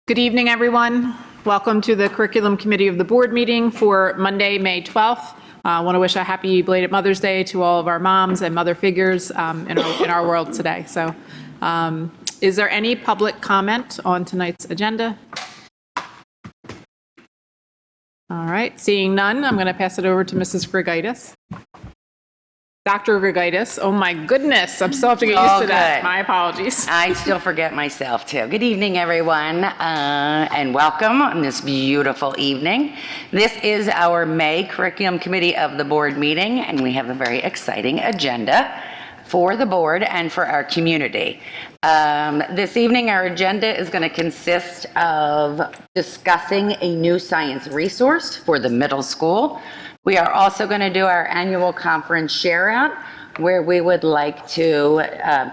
Good evening, everyone. Welcome to the Curriculum Committee of the Board meeting for Monday, May 12th. I want to wish a happy belated Mother's Day to all of our moms and mother figures in our world today. So, is there any public comment on tonight's agenda? All right, seeing none, I'm going to pass it over to Mrs. Grigaitis. Dr. Grigaitis, oh my goodness, I'm still have to get used to that. My apologies. I still forget myself too. Good evening, everyone, and welcome on this beautiful evening. This is our May Curriculum Committee of the Board meeting, and we have a very exciting agenda for the board and for our community. This evening, our agenda is going to consist of discussing a new science resource for the middle school. We are also going to do our annual conference share out, where we would like to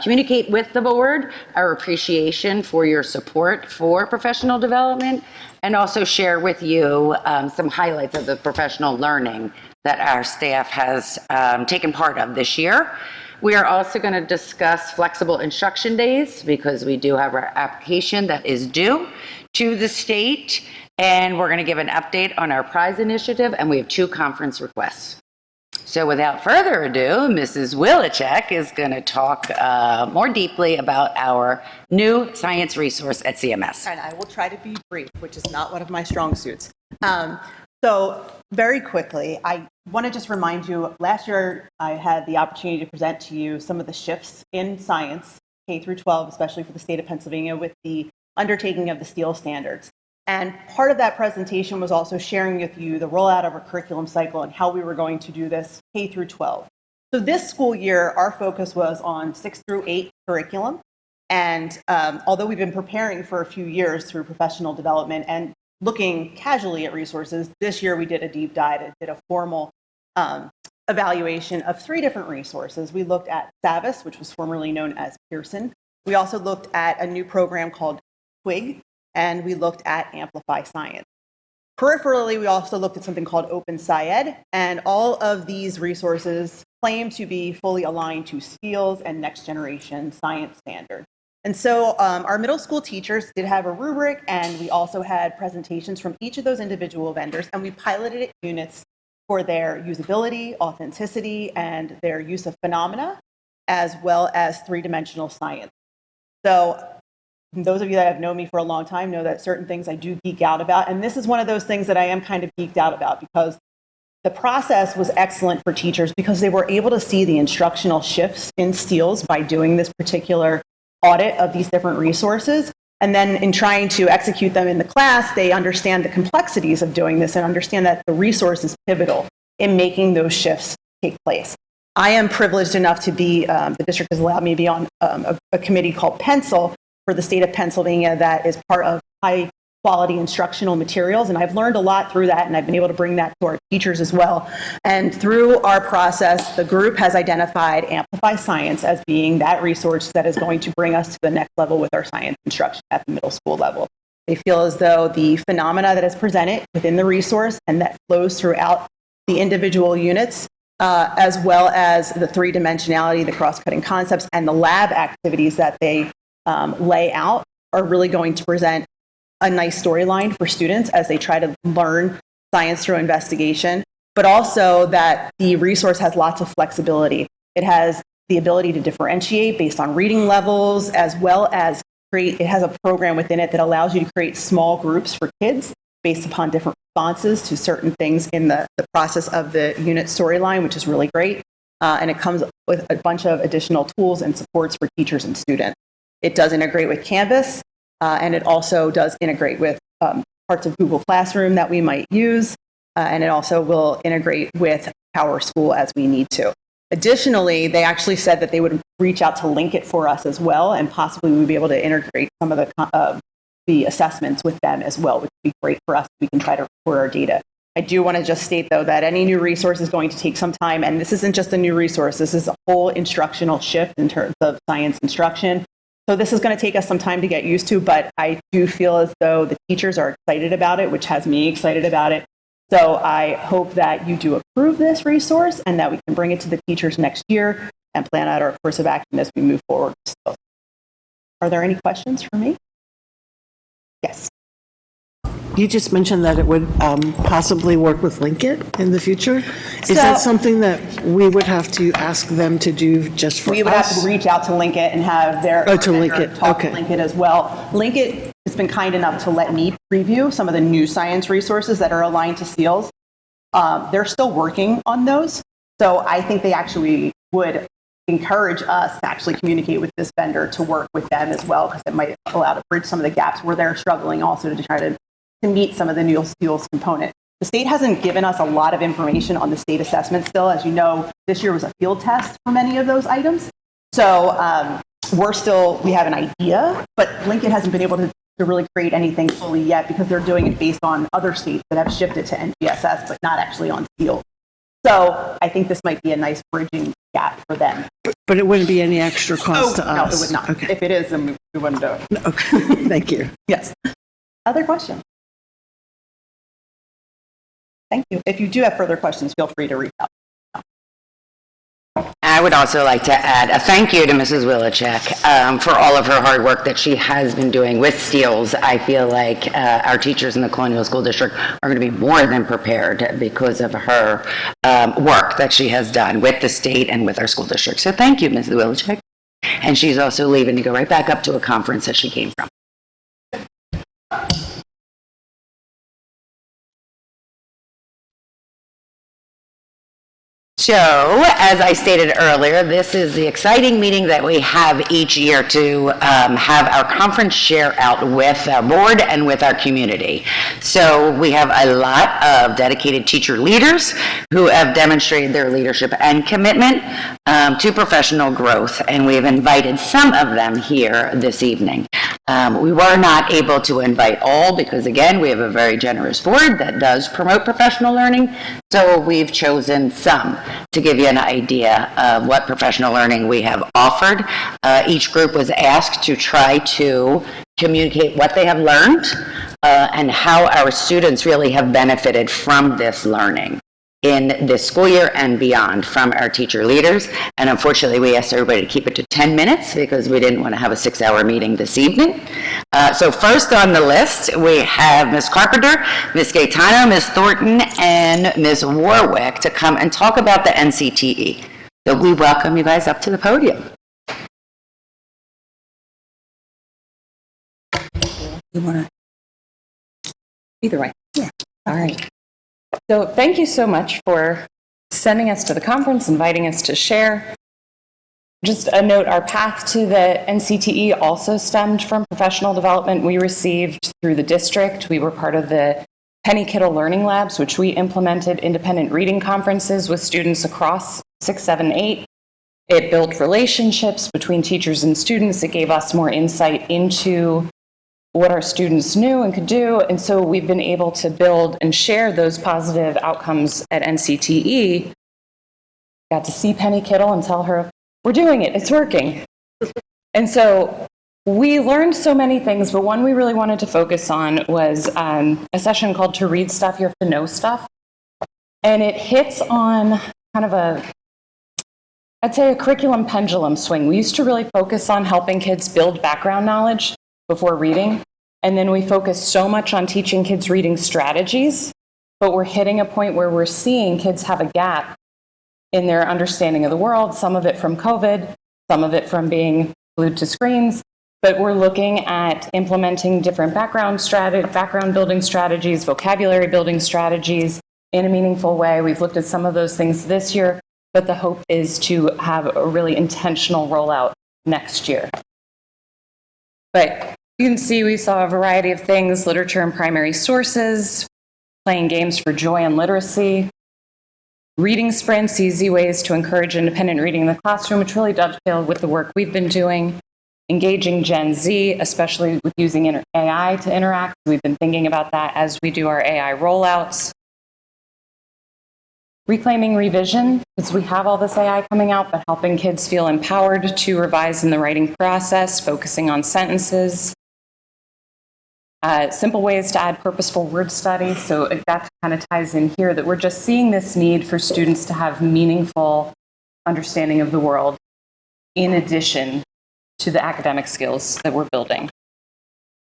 communicate with the board our appreciation for your support for professional development, and also share with you some highlights of the professional learning that our staff has taken part of this year. We are also going to discuss flexible instruction days, because we do have our application that is due to the state. And we're going to give an update on our prize initiative, and we have 2 conference requests. So without further ado, Mrs. Willichek is going to talk more deeply about our new science resource at CMS. And I will try to be brief, which is not one of my strong suits. So very quickly, I want to just remind you, last year I had the opportunity to present to you some of the shifts in science, K through 12, especially for the state of Pennsylvania, with the undertaking of the STEEL standards. And part of that presentation was also sharing with you the rollout of our curriculum cycle and how we were going to do this K through 12. So this school year, our focus was on 6 through 8 curriculum. And although we've been preparing for a few years through professional development and looking casually at resources, this year we did a deep dive and did a formal evaluation of 3 different resources. We looked at SAVIS, which was formerly known as Pearson. We also looked at a new program called Twig, and we looked at Amplify Science. Peripherally, we also looked at something called Open SciEd, and all of these resources claim to be fully aligned to STEELs and next generation science standards. And so our middle school teachers did have a rubric, and we also had presentations from each of those individual vendors, and we piloted units for their usability, authenticity, and their use of phenomena, as well as 3-dimensional science. So those of you that have known me for a long time know that certain things I do geek out about. And this is one of those things that I am kind of geeked out about, because the process was excellent for teachers because they were able to see the instructional shifts in STEELs by doing this particular audit of these different resources. And then in trying to execute them in the class, they understand the complexities of doing this and understand that the resource is pivotal in making those shifts take place. I am privileged enough to be, the district has allowed me to be on a committee called Pencil, for the state of Pennsylvania, that is part of high quality instructional materials. And I've learned a lot through that, and I've been able to bring that to our teachers as well. And through our process, the group has identified Amplify Science as being that resource that is going to bring us to the next level with our science instruction at the middle school level. They feel as though the phenomena that is presented within the resource and that flows throughout the individual units, as well as the 3-dimensionality, the cross-cutting concepts, and the lab activities that they lay out, are really going to present a nice storyline for students as they try to learn science through investigation, but also that the resource has lots of flexibility. It has the ability to differentiate based on reading levels, as well as it has a program within it that allows you to create small groups for kids based upon different responses to certain things in the process of the unit storyline, which is really great. And it comes with a bunch of additional tools and supports for teachers and students. It does integrate with Canvas, and it also does integrate with parts of Google Classroom that we might use, and it also will integrate with Power School as we need to. Additionally, they actually said that they would reach out to link it for us as well, and possibly we'll be able to integrate some of the assessments with them as well, which would be great for us. We can try to record our data. I do want to just state, though, that any new resource is going to take some time, and this isn't just a new resource. This is a whole instructional shift in terms of science instruction. So this is going to take us some time to get used to, but I do feel as though the teachers are excited about it, which has me excited about it. So I hope that you do approve this resource and that we can bring it to the teachers next year and plan out our course of action as we move forward. So, are there any questions for me? Yes. You just mentioned that it would possibly work with Linkit in the future. Is that something that we would have to ask them to do just for us? We would have to reach out to Linkit and have their to Linkit. talk Okay. to Linkit as well. Linkit has been kind enough to let me preview some of the new science resources that are aligned to SEALs. They're still working on those. So I think they actually would encourage us to actually communicate with this vendor to work with them as well, because it might allow to bridge some of the gaps where they're struggling also to try to meet some of the new SEALs component. The state hasn't given us a lot of information on the state assessment still. As you know, this year was a field test for many of those items. So we have an idea, but Lincoln hasn't been able to really create anything fully yet because they're doing it based on other states that have shifted to NGSS, but not actually on SEAL. So I think this might be a nice bridging gap for them. But it wouldn't be any extra cost to us? No, it would not. Okay. If it is, then we wouldn't do it. Okay, thank you. Yes. Other questions? Thank you. If you do have further questions, feel free to reach out. I would also like to add a thank you to Mrs. Wilczek for all of her hard work that she has been doing with SEALs. I feel like our teachers in the Colonial School District are going to be more than prepared because of her work that she has done with the state and with our school district. So thank you, Mrs. Wilczek. And she's also leaving to go right back up to a conference that she came from. So, as I stated earlier, this is the exciting meeting that we have each year to have our conference share out with our board and with our community. So, we have a lot of dedicated teacher leaders who have demonstrated their leadership and commitment to professional growth, and we've invited some of them here this evening. We were not able to invite all because, again, we have a very generous board that does promote professional learning, so we've chosen some to give you an idea of what professional learning we have offered. Each group was asked to try to communicate what they have learned and how our students really have benefited from this learning in this school year and beyond from our teacher leaders. And unfortunately, we asked everybody to keep it to 10 minutes because we didn't want to have a 6-hour meeting this evening. So first on the list, we have Ms. Carpenter, Ms. Gaetano, Ms. Thornton, and Ms. Warwick to come and talk about the NCTE. So we welcome you guys up to the podium. You want to? Either way. Yeah. All right. So thank you so much for sending us to the conference, inviting us to share. Just a note, our path to the NCTE also stemmed from professional development we received through the district. We were part of the Penny Kittle Learning Labs, which we implemented independent reading conferences with students across 6, 7, 8. It built relationships between teachers and students. It gave us more insight into what our students knew and could do. And so we've been able to build and share those positive outcomes at NCTE. Got to see Penny Kittle and tell her, we're doing it, it's working. And so we learned so many things, but one we really wanted to focus on was a session called To Read Stuff, You Have to Know Stuff. And it hits on kind of I'd say a curriculum pendulum swing. We used to really focus on helping kids build background knowledge before reading. And then we focused so much on teaching kids reading strategies, but we're hitting a point where we're seeing kids have a gap in their understanding of the world, some of it from COVID, some of it from being glued to screens, but we're looking at implementing different background building strategies, vocabulary building strategies in a meaningful way. We've looked at some of those things this year, but the hope is to have a really intentional rollout next year. But you can see we saw a variety of things: literature and primary sources, playing games for joy and literacy, reading sprints, easy ways to encourage independent reading in the classroom, which really dovetailed with the work we've been doing, engaging Gen Z, especially with using AI to interact. We've been thinking about that as we do our AI rollouts. Reclaiming revision, because we have all this AI coming out, but helping kids feel empowered to revise in the writing process, focusing on sentences. Simple ways to add purposeful word study. So that kind of ties in here that we're just seeing this need for students to have meaningful understanding of the world in addition to the academic skills that we're building.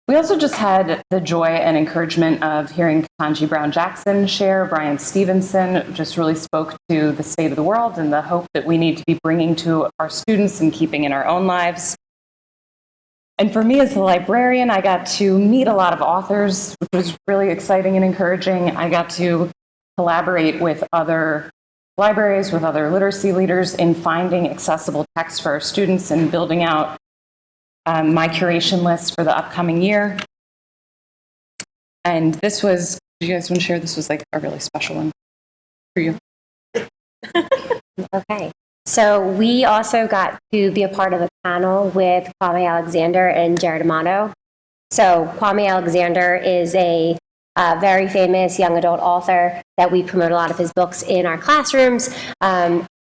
We also just had the joy and encouragement of hearing Ketanji Brown-Jackson share. Brian Stevenson just really spoke to the state of the world and the hope that we need to be bringing to our students and keeping in our own lives. And for me as a librarian, I got to meet a lot of authors, which was really exciting and encouraging. I got to collaborate with other libraries, with other literacy leaders in finding accessible text for our students and building out my curation list for the upcoming year. And this was, do you guys want to share? This was like a really special one for you. Okay. So we also got to be a part of a panel with Kwame Alexander and Jared Amato. So Kwame Alexander is a very famous young adult author that we promote a lot of his books in our classrooms.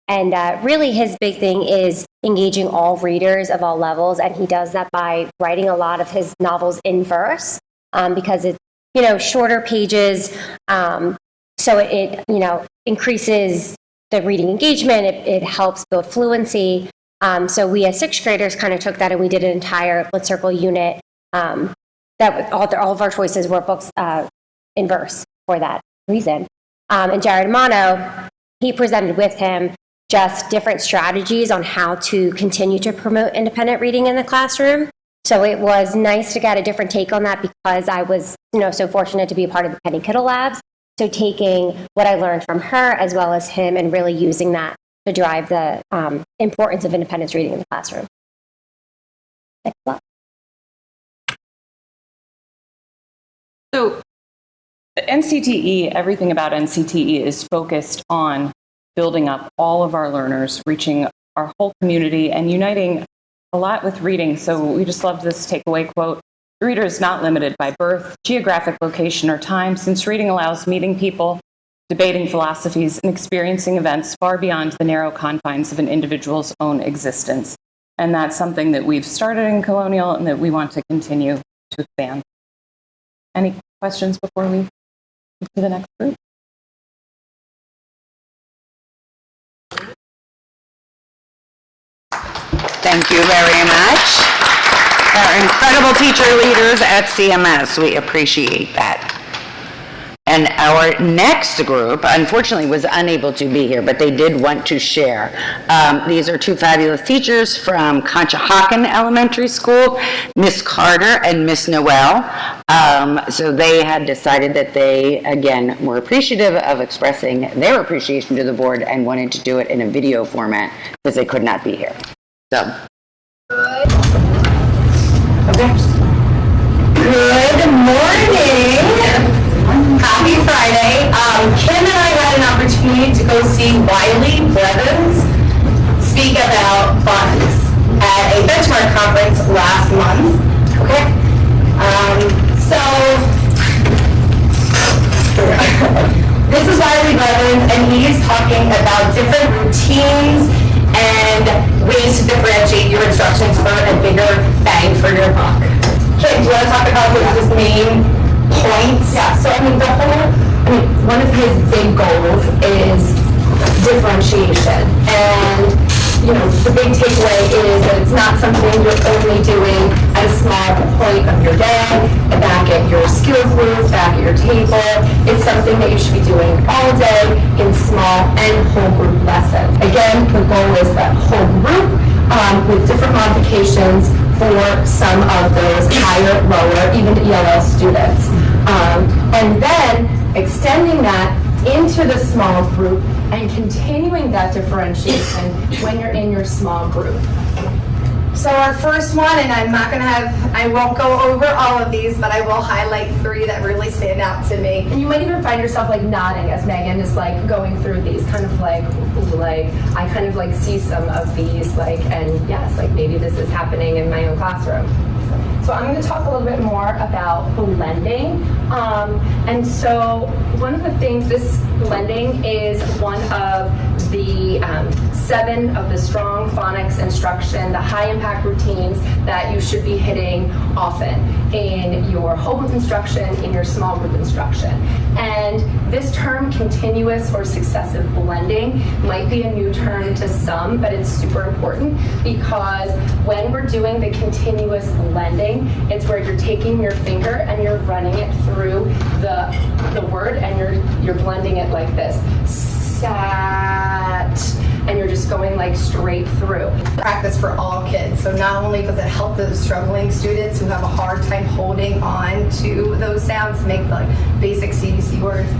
And really his big thing is engaging all readers of all levels. And he does that by writing a lot of his novels in verse because it's, shorter pages. So it, increases the reading engagement. It helps build fluency. So we as sixth graders kind of took that and we did an entire Lit Circle unit that all of our choices were books in verse for that reason. And Jared Amato, he presented with him just different strategies on how to continue to promote independent reading in the classroom. So it was nice to get a different take on that because I was, so fortunate to be a part of the Penny Kittle Labs. So taking what I learned from her as well as him and really using that to drive the importance of independence reading in the classroom. Thanks a lot. So the NCTE, everything about NCTE is focused on building up all of our learners, reaching our whole community, and uniting a lot with reading. So we just love this takeaway quote. The reader is not limited by birth, geographic location, or time, since reading allows meeting people, debating philosophies, and experiencing events far beyond the narrow confines of an individual's own existence. And that's something that we've started in Colonial and that we want to continue to expand. Any questions before we move to the next group? Thank you very much. Our incredible teacher leaders at CMS, we appreciate that. And our next group, unfortunately, was unable to be here, but they did want to share. These are two fabulous teachers from Conshohocken Elementary School, Miss Carter and Miss Noel. So they had decided that they, again, were appreciative of expressing their appreciation to the board and wanted to do it in a video format because they could not be here. So. Okay. Good morning. Happy Friday. Kim and I had an opportunity to go see Wiley Blevins speak about buns at a benchmark conference last month. Okay. So this is Wiley Blevins, and he's talking about different routines and ways to differentiate your instructions for a bigger bang for your buck. Okay, do you want to talk about his main points? Yeah, so one of his big goals is differentiation. And, the big takeaway is that it's not something you're only doing at a small point of your day, back at your skill group, back at your table. It's something that you should be doing all day in small and whole group lessons. Again, the goal is that whole group with different modifications for some of those higher, lower, even ELL students. And then extending that into the small group and continuing that differentiation when you're in your small group. So our first one, and I won't go over all of these, but I will highlight 3 that really stand out to me. And you might even find yourself nodding as Megan is going through these, kind of I kind of see some of these, and yes, maybe this is happening in my own classroom. So I'm going to talk a little bit more about blending. And so one of the things, this blending is one of the 7 of the strong phonics instruction, the high impact routines that you should be hitting often in your whole group instruction, in your small group instruction. And this term, continuous or successive blending, might be a new term to some, but it's super important because when we're doing the continuous blending, blending. It's where you're taking your finger and you're running it through the word, and you're blending it like this. Sat. And you're just going like straight through. Practice for all kids. So not only does it help those struggling students who have a hard time holding on to those sounds to make the like basic CDC words,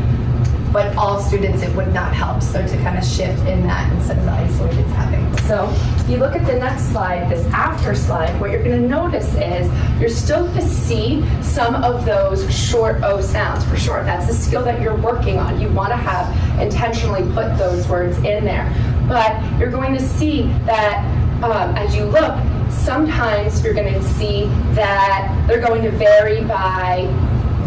but all students it would not help. So to kind of shift in that instead of the isolated tapping. So if you look at the next slide, this after slide, what you're going to notice is you're still going to see some of those short O sounds for short. That's the skill that you're working on. You want to have intentionally put those words in there. But you're going to see that as you look, sometimes you're going to see that they're going to vary by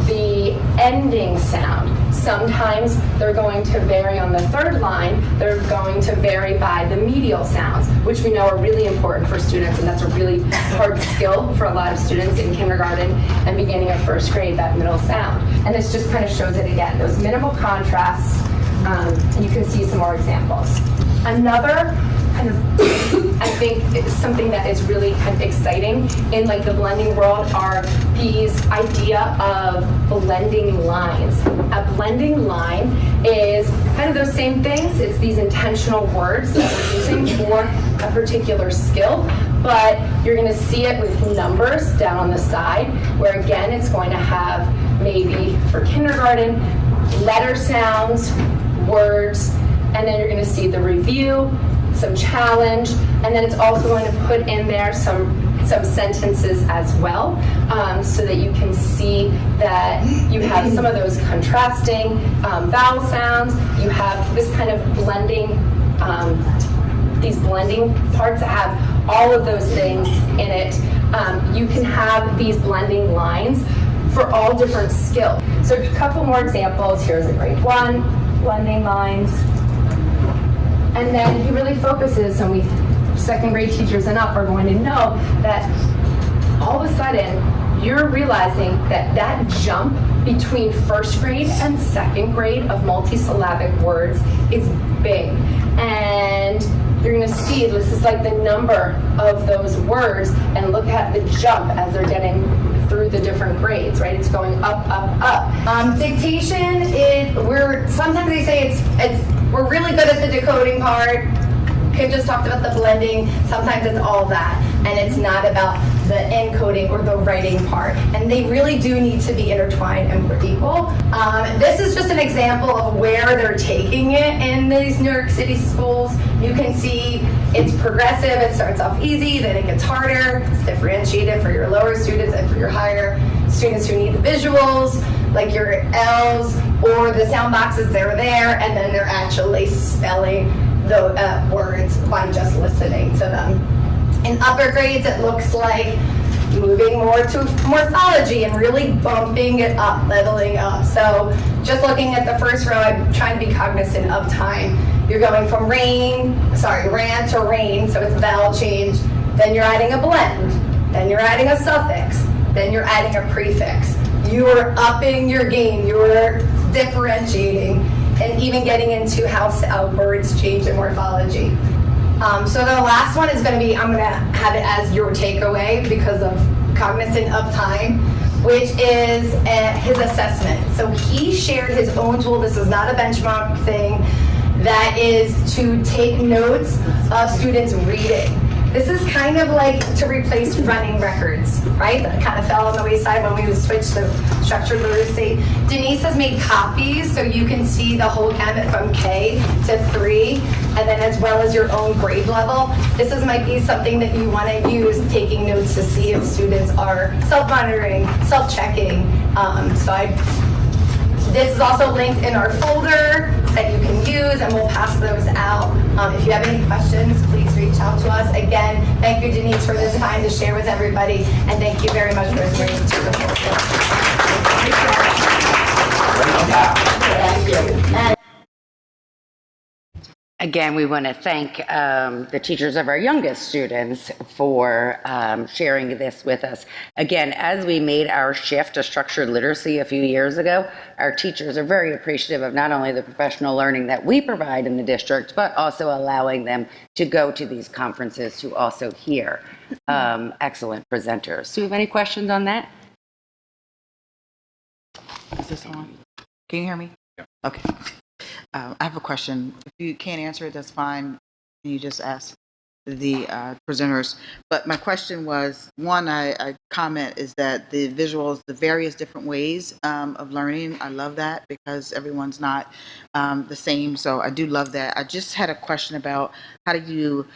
the ending sound. Sometimes they're going to vary on the third line. They're going to vary by the medial sounds, which we know are really important for students, and that's a really hard skill for a lot of students in kindergarten and beginning of first grade, that middle sound. And this just kind of shows it again, those minimal contrasts, and you can see some more examples. Another kind of, I think, something that is really kind of exciting in like the blending world are these idea of blending lines. A blending line is kind of those same things. It's these intentional words that we're using for a particular skill, but you're going to see it with numbers down on the side, where again, it's going to have maybe for kindergarten, letter sounds, words, and then you're going to see the review, some challenge, and then it's also going to put in there some sentences as well, so that you can see that you have some of those contrasting vowel sounds. You have this kind of blending, these blending parts that have all of those things in it. You can have these blending lines for all different skills. So a couple more examples. Here's a grade 1, blending lines. And then he really focuses, and second grade teachers and up are going to know that all of a sudden you're realizing that that jump between first grade and second grade of multisyllabic words is big. And you're going to see this is like the number of those words, and look at the jump as they're getting through the different grades, right? It's going up, up, up. Dictation, sometimes they say we're really good at the decoding part. Kim just talked about the blending. Sometimes it's all that, and it's not about the encoding or the writing part. And they really do need to be intertwined and work equal. This is just an example of where they're taking it in these New York City schools. You can see it's progressive. It starts off easy, then it gets harder. It's differentiated for your lower students and for your higher students who need the visuals, like your L's or the sound boxes, they're there, and then they're actually spelling the words by just listening to them. In upper grades, it looks like moving more to morphology and really bumping it up, leveling up. So just looking at the first row, I'm trying to be cognizant of time. You're going from ran to rain, so it's vowel change. Then you're adding a blend. Then you're adding a suffix. Then you're adding a prefix. You are upping your game. You are differentiating and even getting into how words change in morphology. So the last one is going to be, I'm going to have it as your takeaway because of cognizant of time, which is his assessment. So he shared his own tool. This is not a benchmark thing. That is to take notes of students reading. This is kind of like to replace running records, right? That kind of fell on the wayside when we switched to structured literacy. Denise has made copies so you can see the whole gamut from K to 3, and then as well as your own grade level. This might be something that you want to use, taking notes to see if students are self-monitoring, self-checking. This is also linked in our folder that you can use, and we'll pass those out. If you have any questions, please reach out to us. Again, thank you, Denise, for this time to share with everybody, and thank you very much for agreeing to the folder. Thank you. Again, we want to thank the teachers of our youngest students for sharing this with us. Again, as we made our shift to structured literacy a few years ago, our teachers are very appreciative of not only the professional learning that we provide in the district, but also allowing them to go to these conferences to also hear excellent presenters. Do you have any questions on that? Is this on? Can you hear me? Yeah. Okay. I have a question. If you can't answer it, that's fine. You just ask the presenters. But my question was, one, I comment is that the visuals, the various different ways of learning, I love that because everyone's not the same. So I do love that. I just had a question about how do you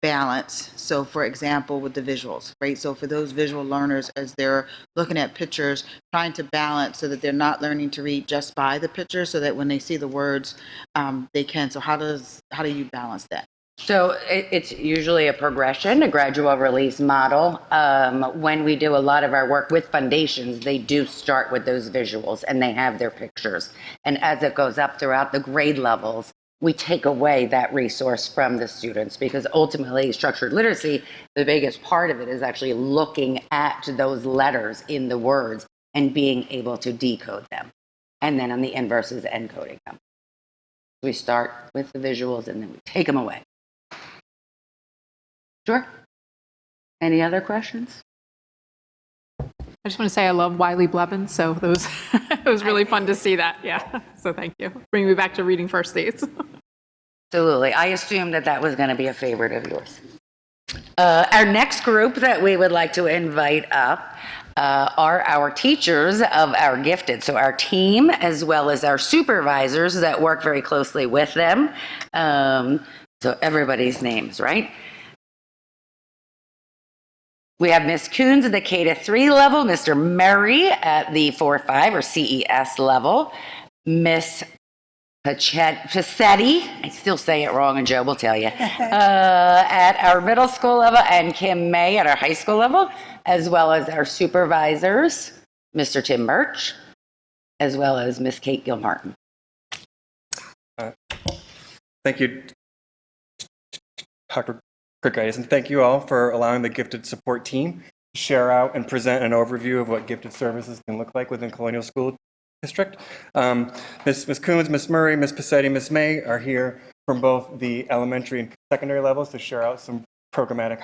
balance. So for example, with the visuals, right? So for those visual learners, as they're looking at pictures, trying to balance so that they're not learning to read just by the picture so that when they see the words, they can. So how do you balance that? So it's usually a progression, a gradual release model. When we do a lot of our work with foundations, they do start with those visuals and they have their pictures. And as it goes up throughout the grade levels, we take away that resource from the students because ultimately structured literacy, the biggest part of it is actually looking at those letters in the words and being able to decode them. And then on the inverse is encoding them. We start with the visuals and then we take them away. Sure. Any other questions? I just want to say I love Wiley Blevins, so those it was really fun to see that. Yeah, so thank you. Bring me back to reading first dates. Absolutely. I assumed that was going to be a favorite of yours. Our next group that we would like to invite up are our teachers of our gifted. So our team, as well as our supervisors that work very closely with them. So everybody's names, right? We have Ms. Coons at the K-3 level, Mr. Murray at the 4-5 or CES level, Miss Pacetti, I still say it wrong and Joe will tell you, at our middle school level, and Kim May at our high school level, as well as our supervisors, Mr. Tim Birch, as well as Miss Kate Gilmartin. Thank you, Dr. Kirkaitis, and thank you all for allowing the Gifted Support Team to share out and present an overview of what gifted services can look like within Colonial School District. Ms. Coons, Ms. Murray, Ms. Pacetti, Ms. May are here from both the elementary and secondary levels to share out some programmatic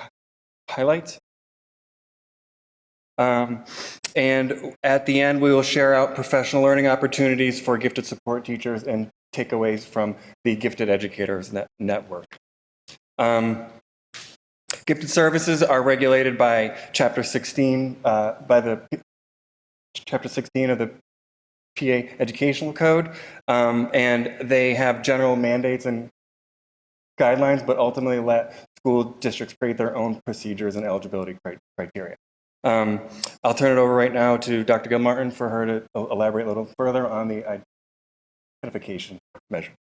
highlights. And at the end, we will share out professional learning opportunities for gifted support teachers and takeaways from the Gifted Educators Network. Gifted services are regulated by Chapter 16, Chapter 16 of the PA Educational Code, and they have general mandates and guidelines, but ultimately let school districts create their own procedures and eligibility criteria. I'll turn it over right now to Dr. Gilmartin for her to elaborate a little further on the identification measure.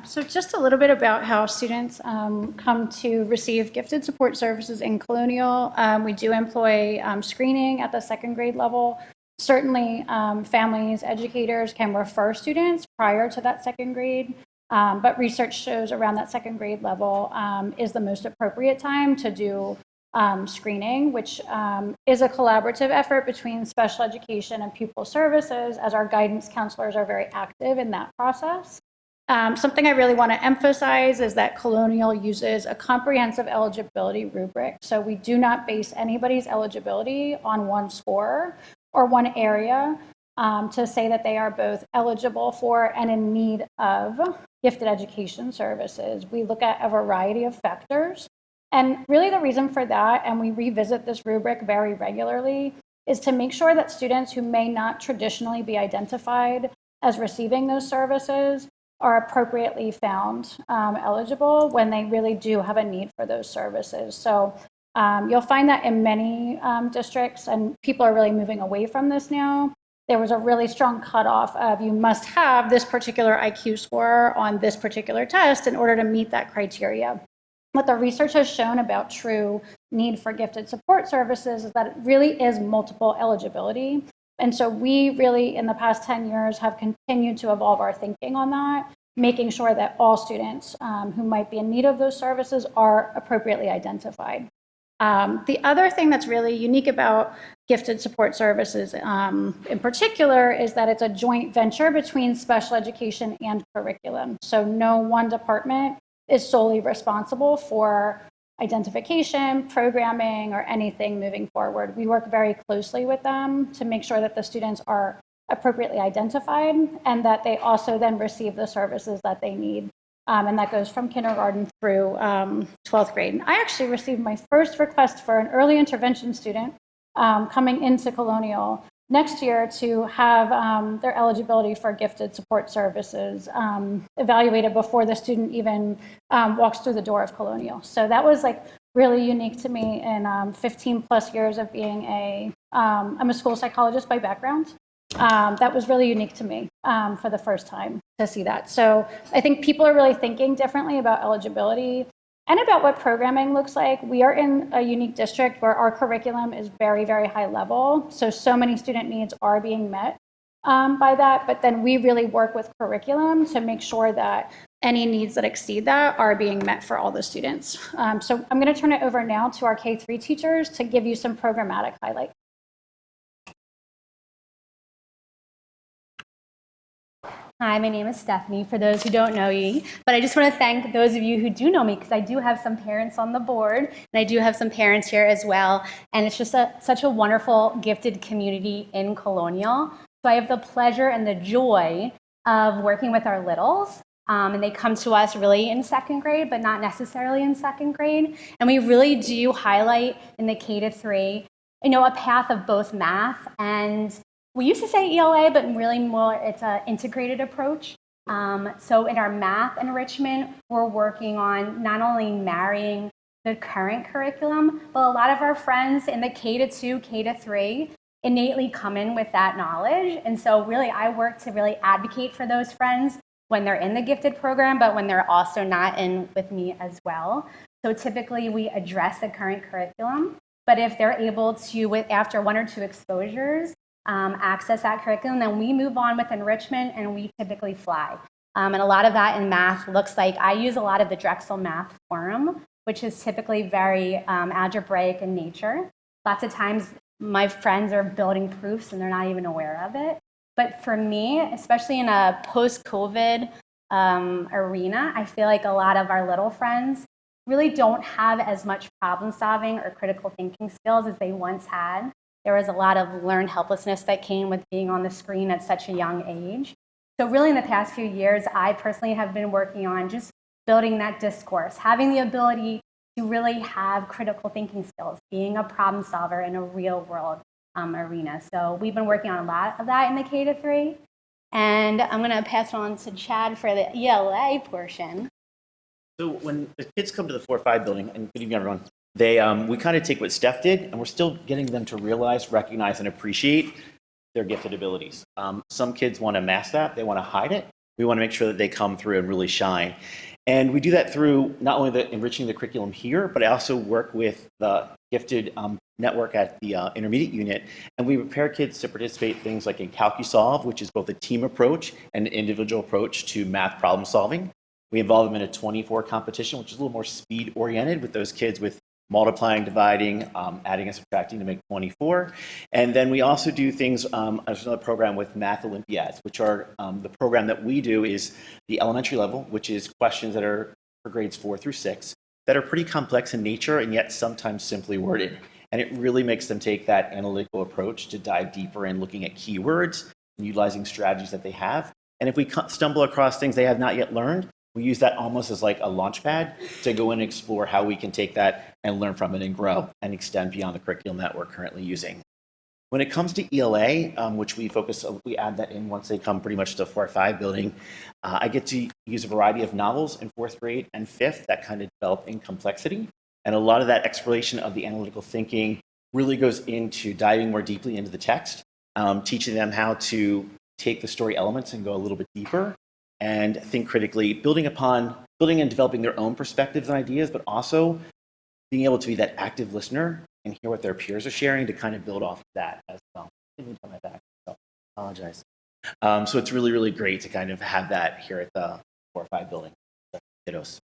So just a little bit about how students come to receive gifted support services in Colonial. We do employ screening at the second grade level. Certainly, families, educators can refer students prior to that second grade, but research shows around that second grade level is the most appropriate time to do screening, which is a collaborative effort between special education and pupil services, as our guidance counselors are very active in that process. Something I really want to emphasize is that Colonial uses a comprehensive eligibility rubric. So we do not base anybody's eligibility on one score or one area to say that they are both eligible for and in need of gifted education services. We look at a variety of factors. And really the reason for that, and we revisit this rubric very regularly, is to make sure that students who may not traditionally be identified as receiving those services are appropriately found eligible when they really do have a need for those services. So you'll find that in many districts, and people are really moving away from this now. There was a really strong cutoff of you must have this particular IQ score on this particular test in order to meet that criteria. What the research has shown about true need for gifted support services is that it really is multiple eligibility. And so we really, in the past 10 years, have continued to evolve our thinking on that making sure that all students who might be in need of those services are appropriately identified. The other thing that's really unique about gifted support services in particular is that it's a joint venture between special education and curriculum. So no one department is solely responsible for identification, programming, or anything moving forward. We work very closely with them to make sure that the students are appropriately identified and that they also then receive the services that they need. And that goes from kindergarten through 12th grade. And I actually received my first request for an early intervention student coming into Colonial next year to have their eligibility for gifted support services evaluated before the student even walks through the door of Colonial. So that was like really unique to me in 15 plus years of being I'm a school psychologist by background. That was really unique to me for the first time to see that. So I think people are really thinking differently about eligibility and about what programming looks like. We are in a unique district where our curriculum is very, very high level. So many student needs are being met by that. But then we really work with curriculum to make sure that any needs that exceed that are being met for all the students. So I'm going to turn it over now to our K-3 teachers to give you some programmatic highlights. Hi, my name is Stephanie, for those who don't know me. But I just want to thank those of you who do know me, because I do have some parents on the board, and I do have some parents here as well. And it's just such a wonderful, gifted community in Colonial. So I have the pleasure and the joy of working with our littles. And they come to us really in second grade, but not necessarily in second grade. And we really do highlight in the K-3, a path of both math and we used to say ELA, but really more it's an integrated approach. So in our math enrichment, we're working on not only marrying the current curriculum, but a lot of our friends in the K-2, K-3 innately come in with that knowledge. And so really I work to really advocate for those friends when they're in the gifted program, but when they're also not in with me as well. So typically we address the current curriculum, but if they're able to, after 1 or 2 exposures, access that curriculum, then we move on with enrichment and we typically fly. And a lot of that in math looks like I use a lot of the Drexel Math Forum, which is typically very algebraic in nature. Lots of times my friends are building proofs and they're not even aware of it. But for me, especially in a post-COVID arena, I feel like a lot of our little friends really don't have as much problem solving or critical thinking skills as they once had. There was a lot of learned helplessness that came with being on the screen at such a young age. So really in the past few years, I personally have been working on just building that discourse, having the ability to really have critical thinking skills, being a problem solver in a real world arena. So we've been working on a lot of that in the K-3. And I'm going to pass it on to Chad for the ELA portion. So when the kids come to the 4-5 building, and good evening everyone, we kind of take what Steph did, and we're still getting them to realize, recognize, and appreciate their gifted abilities. Some kids want to mask that. They want to hide it. We want to make sure that they come through and really shine. And we do that through not only enriching the curriculum here, but I also work with the gifted network at the intermediate unit. And we prepare kids to participate in things like in CalcuSolve, which is both a team approach and an individual approach to math problem solving. We involve them in a 24 competition, which is a little more speed oriented with those kids with multiplying, dividing, adding and subtracting to make 24. And then we also do things, there's another program with Math Olympiads, which are the program that we do is the elementary level, which is questions that are for grades 4 through 6 that are pretty complex in nature and yet sometimes simply worded. And it really makes them take that analytical approach to dive deeper in looking at keywords and utilizing strategies that they have. And if we stumble across things they have not yet learned, we use that almost as like a launch pad to go in and explore how we can take that and learn from it and grow and extend beyond the curriculum that we're currently using. When it comes to ELA, which we add that in once they come pretty much to 4-5 building, I get to use a variety of novels in 4th grade and 5th that kind of develop in complexity. And a lot of that exploration of the analytical thinking really goes into diving more deeply into the text, teaching them how to take the story elements and go a little bit deeper and think critically, building and developing their own perspectives and ideas, but also being able to be that active listener and hear what their peers are sharing to kind of build off of that as well. I didn't turn my back, so I apologize. So it's really, really great to kind of have that here at the 4 or 5 building kiddos.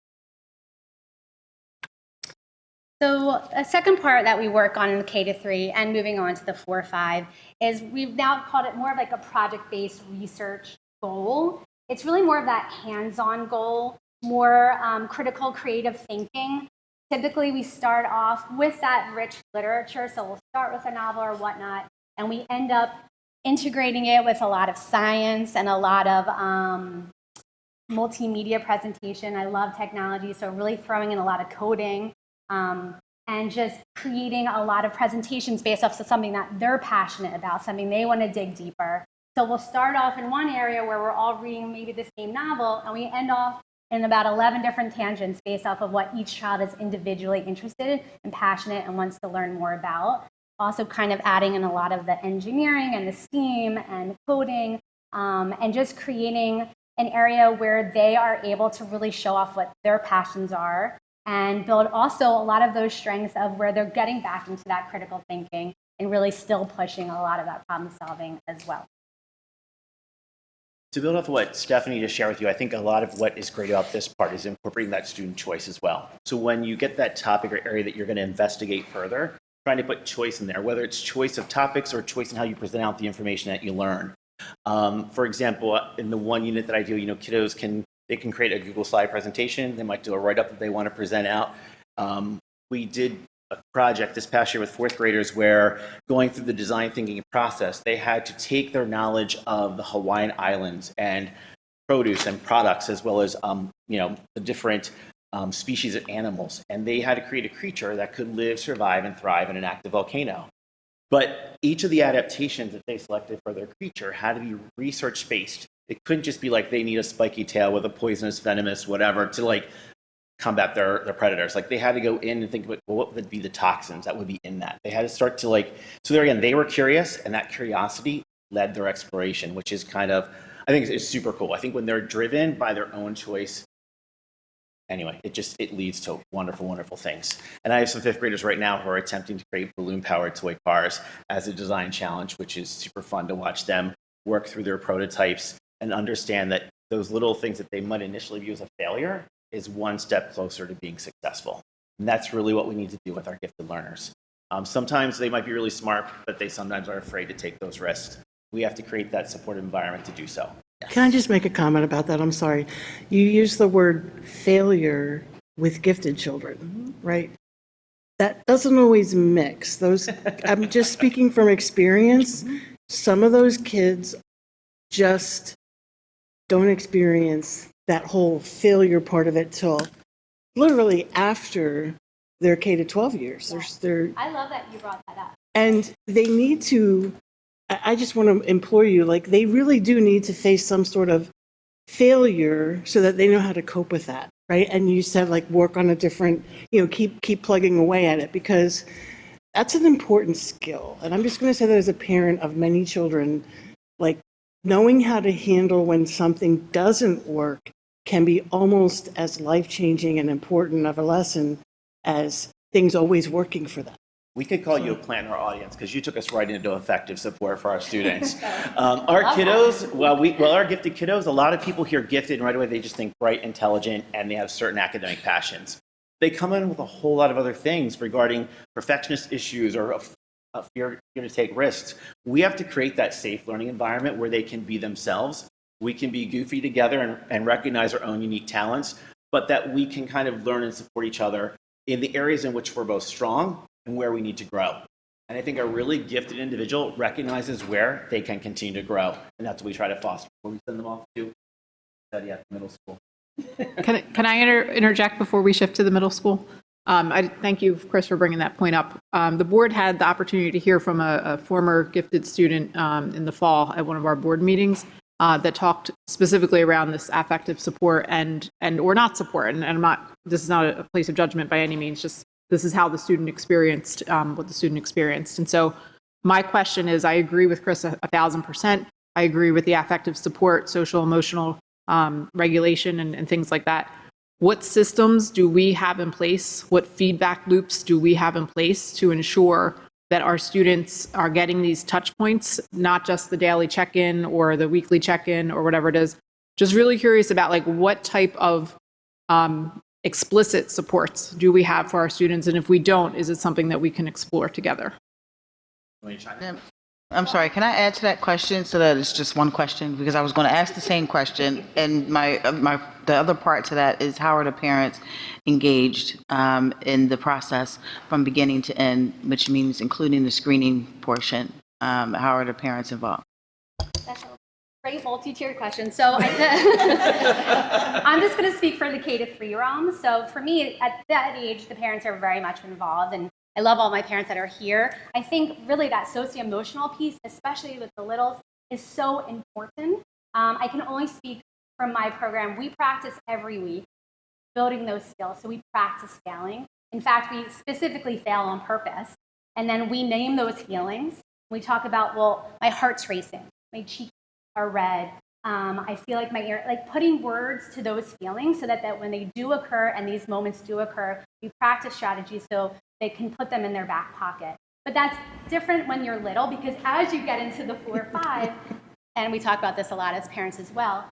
So a second part that we work on in the K-3 and moving on to the 4-5 is we've now called it more of like a project-based research goal. It's really more of that hands-on goal, more critical creative thinking. Typically, we start off with that rich literature, so we'll start with a novel or whatnot, and we end up integrating it with a lot of science and a lot of multimedia presentation. I love technology, so really throwing in a lot of coding. And just creating a lot of presentations based off of something that they're passionate about, something they want to dig deeper. So we'll start off in one area where we're all reading maybe the same novel, and we end off in about 11 different tangents based off of what each child is individually interested and passionate and wants to learn more about. Also kind of adding in a lot of the engineering and the STEAM and coding, and just creating an area where they are able to really show off what their passions are, and build also a lot of those strengths of where they're getting back into that critical thinking and really still pushing a lot of that problem solving as well. To build off what Stephanie just shared with you, I think a lot of what is great about this part is incorporating that student choice as well. So when you get that topic or area that you're going to investigate further, trying to put choice in there, whether it's choice of topics or choice in how you present out the information that you learn. For example, in the one unit that I do, kiddos can create a Google slide presentation. They might do a write-up that they want to present out. We did a project this past year with 4th graders where going through the design thinking process, they had to take their knowledge of the Hawaiian Islands and produce and products, as well as the different species of animals, and they had to create a creature that could live, survive, and thrive in an active volcano. But each of the adaptations that they selected for their creature had to be research-based. It couldn't just be like they need a spiky tail with a poisonous, venomous, whatever to combat their predators. They had to go in and think about, well, what would be the toxins that would be in that? They had to start to so there again, they were curious, and that curiosity led their exploration, which is I think it's super cool. I think when they're driven by their own choice, anyway, it leads to wonderful, wonderful things. And I have some 5th graders right now who are attempting to create balloon-powered toy cars as a design challenge, which is super fun to watch them work through their prototypes and understand that those little things that they might initially view as a failure is one step closer to being successful. And that's really what we need to do with our gifted learners. Sometimes they might be really smart, but they sometimes are afraid to take those risks. We have to create that supportive environment to do so. Yes. Can I just make a comment about that? I'm sorry. You use the word failure with gifted children, right? That doesn't always mix. I'm just speaking from experience. Some of those kids just don't experience that whole failure part of it till literally after their K-12 years. I love that you brought that up. And they need to, I just want to implore you, they really do need to face some sort of failure so that they know how to cope with that, right? And you said work on a different, keep plugging away at it, because that's an important skill. And I'm just going to say that as a parent of many children, knowing how to handle when something doesn't work can be almost as life-changing and important of a lesson as things always working for them. We could call you a plant in our audience because you took us right into effective support for our students. Our kiddos, our gifted kiddos, a lot of people hear gifted and right away they just think bright, intelligent, and they have certain academic passions. They come in with a whole lot of other things regarding perfectionist issues or a fear to take risks. We have to create that safe learning environment where they can be themselves. We can be goofy together and recognize our own unique talents, but that we can kind of learn and support each other in the areas in which we're both strong and where we need to grow. And I think a really gifted individual recognizes where they can continue to grow. And that's what we try to foster before we send them off to study at middle school. Can I interject before we shift to the middle school? I thank you, Chris, for bringing that point up. The board had the opportunity to hear from a former gifted student in the fall at one of our board meetings that talked specifically around this affective support and or not support. And this is not a place of judgment by any means, just this is how the student experienced what the student experienced. And so my question is, I agree with Chris 1,000%. I agree with the affective support, social, emotional regulation and things like that. What systems do we have in place? What feedback loops do we have in place to ensure that our students are getting these touch points, not just the daily check-in or the weekly check-in or whatever it is, just really curious about like what type of explicit supports do we have for our students? And if we don't, is it something that we can explore together? I'm sorry, can I add to that question so that it's just one question? Because I was going to ask the same question, and the other part to that is how are the parents engaged in the process from beginning to end, which means including the screening portion. How are the parents involved? That's a pretty multi-tiered question. So I'm just going to speak for the K to 3 realm. So for me, at that age, the parents are very much involved, and I love all my parents that are here. I think really that socio-emotional piece, especially with the littles, is so important. I can only speak from my program. We practice every week building those skills. So we practice failing. In fact, we specifically fail on purpose. And then we name those feelings. We talk about, well, my heart's racing, my cheeks are red, I feel like my ear, like putting words to those feelings so that when they do occur and these moments do occur, we practice strategies so they can put them in their back pocket. But that's different when you're little, because as you get into the 4 or 5, and we talk about this a lot as parents as well,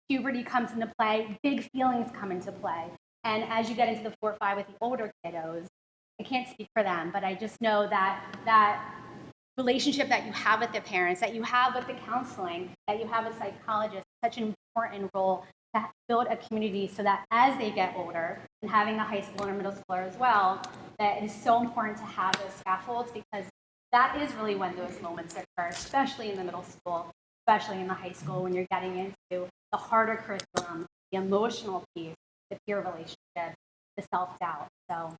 puberty comes into play, big feelings come into play. And as you get into the 4 or 5 with the older kiddos, I can't speak for them, but I just know that relationship that you have with the parents, that you have with the counseling, that you have a psychologist, such an important role to build a community so that as they get older, and having a high schooler and middle schooler as well, that it is so important to have those scaffolds, because that is really when those moments occur, especially in the middle school, especially in the high school, when you're getting into the harder curriculum, the emotional piece, the peer relationships, the self-doubt. So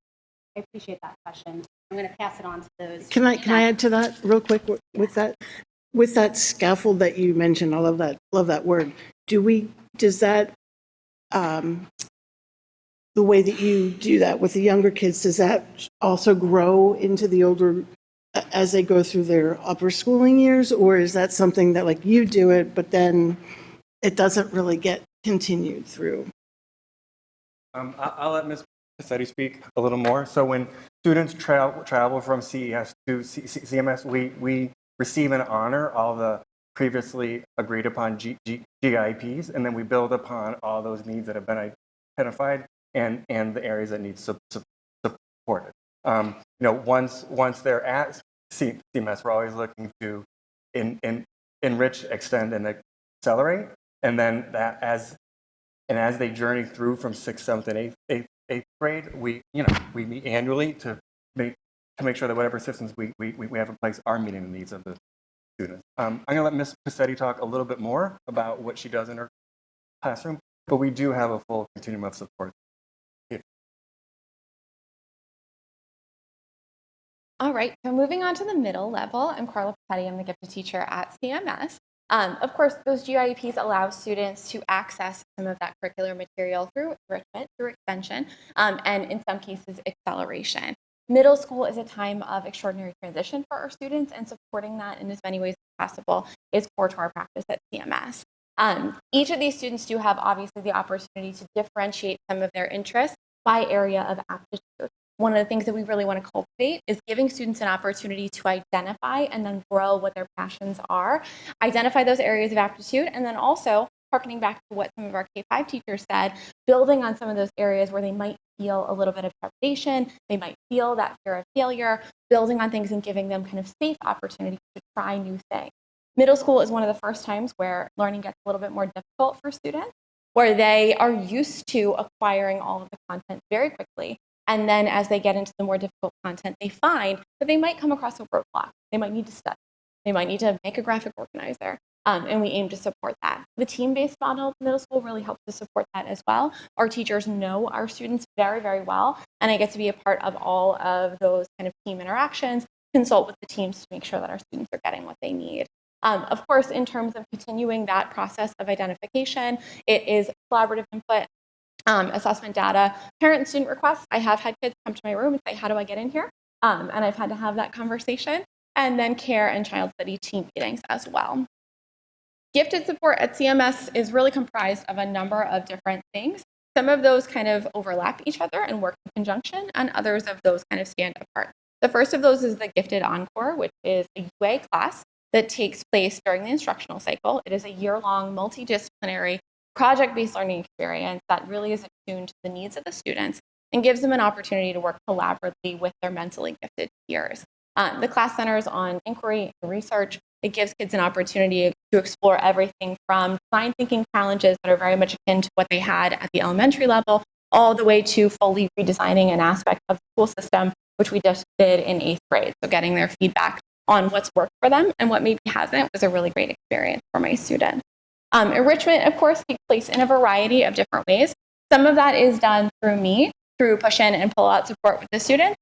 I appreciate that question. I'm going to pass it on to those. Can I add to that real quick with that scaffold that you mentioned? I love that word. Does that the way that you do that with the younger kids, does that also grow into the older as they go through their upper schooling years, or is that something that like you do it but then it doesn't really get continued through? I'll let Ms. Passetti speak a little more. So when students travel from CES to CMS, we receive and honor all the previously agreed upon GIPs, and then we build upon all those needs that have been identified and the areas that need supported. Once they're at CMS, we're always looking to enrich, extend, and accelerate, and then as they journey through from 6th, 7th, and 8th grade, we meet annually to make sure that whatever systems we have in place are meeting the needs of the students. I'm going to let Ms. Passetti talk a little bit more about what she does in her classroom, but we do have a full continuum of support. All right, so moving on to the middle level, I'm Carla Papetti, I'm the gifted teacher at CMS. Of course, those GIEPs allow students to access some of that curricular material through enrichment, through extension, and in some cases, acceleration. Middle school is a time of extraordinary transition for our students, and supporting that in as many ways as possible is core to our practice at CMS. Each of these students do have obviously the opportunity to differentiate some of their interests by area of aptitude. One of the things that we really want to cultivate is giving students an opportunity to identify and then grow what their passions are, identify those areas of aptitude, and then also, harkening back to what some of our K-5 teachers said, building on some of those areas where they might feel a little bit of trepidation, they might feel that fear of failure, building on things and giving them kind of safe opportunities to try new things. Middle school is one of the first times where learning gets a little bit more difficult for students, where they are used to acquiring all of the content very quickly. And then as they get into the more difficult content, they find that they might come across a roadblock. They might need to study. They might need to make a graphic organizer. And we aim to support that. The team-based model of middle school really helps to support that as well. Our teachers know our students very, very well. And I get to be a part of all of those kind of team interactions, consult with the teams to make sure that our students are getting what they need. Of course, in terms of continuing that process of identification, it is collaborative input. Assessment data, parent and student requests. I have had kids come to my room and say, how do I get in here? And I've had to have that conversation. And then care and child study team meetings as well. Gifted support at CMS is really comprised of a number of different things. Some of those kind of overlap each other and work in conjunction, and others of those kind of stand apart. The first of those is the Gifted Encore, which is a UA class that takes place during the instructional cycle. It is a year-long, multidisciplinary, project-based learning experience that really is attuned to the needs of the students and gives them an opportunity to work collaboratively with their mentally gifted peers. The class centers on inquiry and research. It gives kids an opportunity to explore everything from design thinking challenges that are very much akin to what they had at the elementary level, all the way to fully redesigning an aspect of the school system, which we just did in 8th grade. So getting their feedback on what's worked for them and what maybe hasn't was a really great experience for my students. Enrichment, of course, takes place in a variety of different ways. Some of that is done through me, through push-in and pull-out support with the students.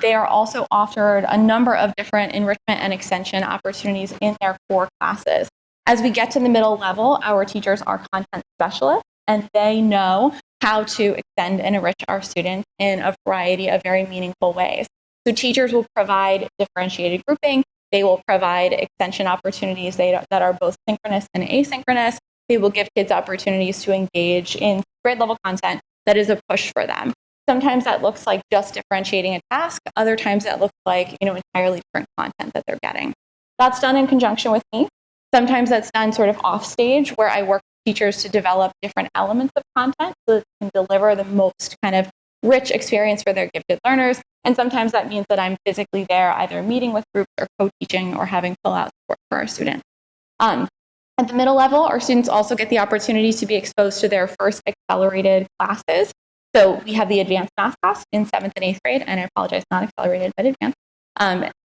They are also offered a number of different enrichment and extension opportunities in their core classes. As we get to the middle level, our teachers are content specialists, and they know how to extend and enrich our students in a variety of very meaningful ways. So teachers will provide differentiated grouping. They will provide extension opportunities that are both synchronous and asynchronous. They will give kids opportunities to engage in grade level content that is a push for them. Sometimes that looks like just differentiating a task. Other times that looks like, entirely different content that they're getting. That's done in conjunction with me. Sometimes that's done sort of off stage, where I work with teachers to develop different elements of content so that they can deliver the most kind of rich experience for their gifted learners. And sometimes that means that I'm physically there, either meeting with groups or co-teaching or having pull-out support for our students. At the middle level, our students also get the opportunity to be exposed to their first accelerated classes. So we have the advanced math class in 7th and 8th grade, and I apologize, not accelerated, but advanced.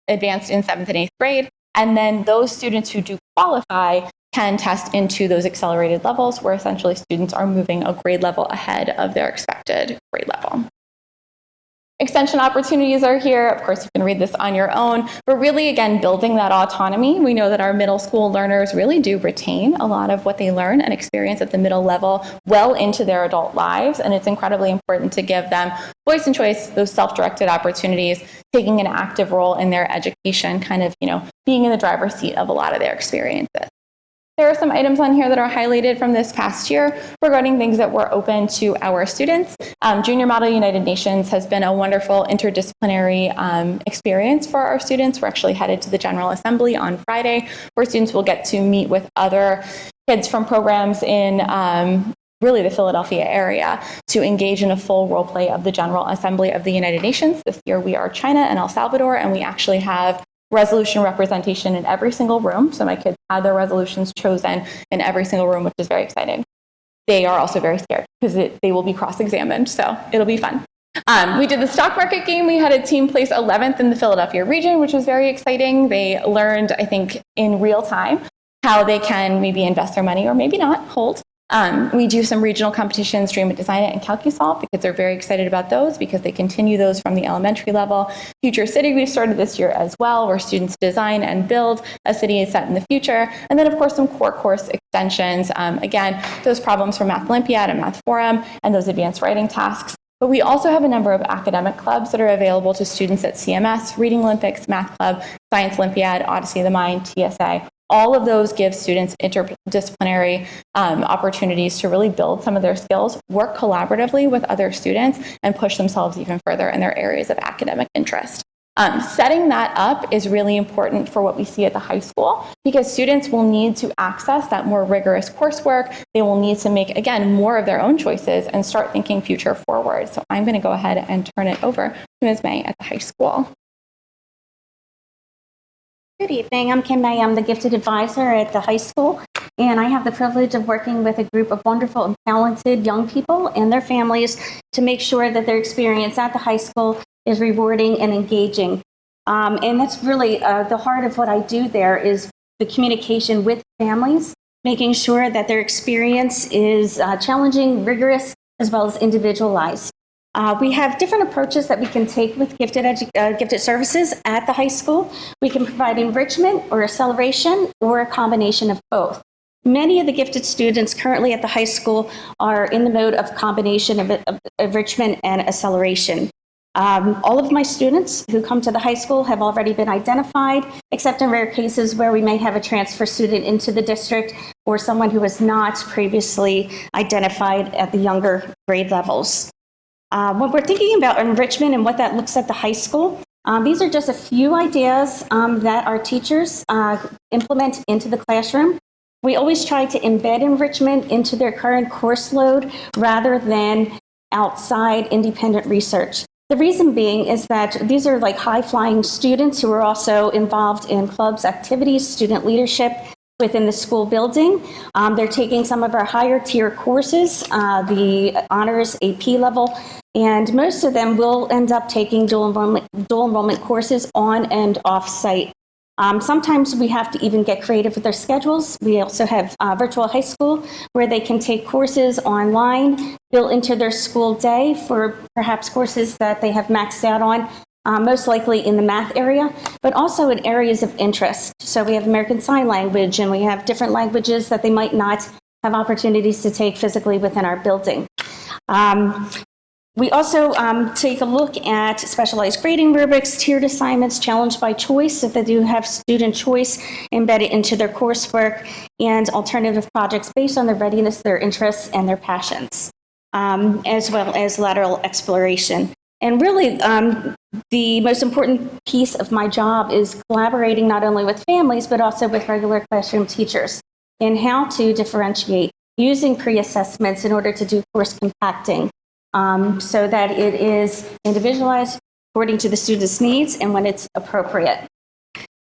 Advanced in 7th and 8th grade. And then those students who do qualify can test into those accelerated levels, where essentially students are moving a grade level ahead of their expected grade level. Extension opportunities are here. Of course, you can read this on your own, but really, again, building that autonomy. We know that our middle school learners really do retain a lot of what they learn and experience at the middle level well into their adult lives, and it's incredibly important to give them voice and choice, those self-directed opportunities, taking an active role in their education, kind of, being in the driver's seat of a lot of their experiences. There are some items on here that are highlighted from this past year regarding things that were open to our students. Junior Model United Nations has been a wonderful interdisciplinary experience for our students. We're actually headed to the General Assembly on Friday, where students will get to meet with other kids from programs in really the Philadelphia area to engage in a full role play of the General Assembly of the United Nations. This year we are China and El Salvador, and we actually have resolution representation in every single room. So my kids had their resolutions chosen in every single room, which is very exciting. They are also very scared because they will be cross-examined, so it'll be fun. We did the stock market game. We had a team place 11th in the Philadelphia region, which was very exciting. They learned, I think, in real time how they can maybe invest their money or maybe not, hold. We do some regional competitions, Dream It, Design It, and CalcuSolve. The kids are very excited about those because they continue those from the elementary level. Future City we've started this year as well, where students design and build a city set in the future. And then, of course, some core course extensions. Again, those problems from Math Olympiad and Math Forum and those advanced writing tasks. But we also have a number of academic clubs that are available to students at CMS, Reading Olympics, Math Club, Science Olympiad, Odyssey of the Mind, TSA. All of those give students interdisciplinary opportunities to really build some of their skills, work collaboratively with other students, and push themselves even further in their areas of academic interest. Setting that up is really important for what we see at the high school, because students will need to access that more rigorous coursework. They will need to make, again, more of their own choices and start thinking future forward. So I'm going to go ahead and turn it over to Ms. May at the high school. Good evening. I'm Kim May. I'm the gifted advisor at the high school, and I have the privilege of working with a group of wonderful and talented young people and their families to make sure that their experience at the high school is rewarding and engaging. And that's really the heart of what I do there, is the communication with families, making sure that their experience is challenging, rigorous, as well as individualized. We have different approaches that we can take with gifted services at the high school. We can provide enrichment or acceleration or a combination of both. Many of the gifted students currently at the high school are in the mode of combination of enrichment and acceleration. All of my students who come to the high school have already been identified, except in rare cases where we may have a transfer student into the district or someone who was not previously identified at the younger grade levels. When we're thinking about enrichment and what that looks at the high school, these are just a few ideas that our teachers implement into the classroom. We always try to embed enrichment into their current course load rather than outside independent research. The reason being is that these are like high-flying students who are also involved in clubs, activities, student leadership within the school building. They're taking some of our higher tier courses, the honors AP level, and most of them will end up taking dual enrollment courses on and off site. Sometimes we have to even get creative with their schedules. We also have virtual high school where they can take courses online built into their school day for perhaps courses that they have maxed out on, most likely in the math area, but also in areas of interest. So we have American Sign Language, and we have different languages that they might not have opportunities to take physically within our building. We also take a look at specialized grading rubrics, tiered assignments, challenge by choice, so they do have student choice embedded into their coursework, and alternative projects based on their readiness, their interests, and their passions, as well as lateral exploration. And really, the most important piece of my job is collaborating not only with families, but also with regular classroom teachers in how to differentiate using pre-assessments in order to do course compacting. So that it is individualized according to the student's needs and when it's appropriate.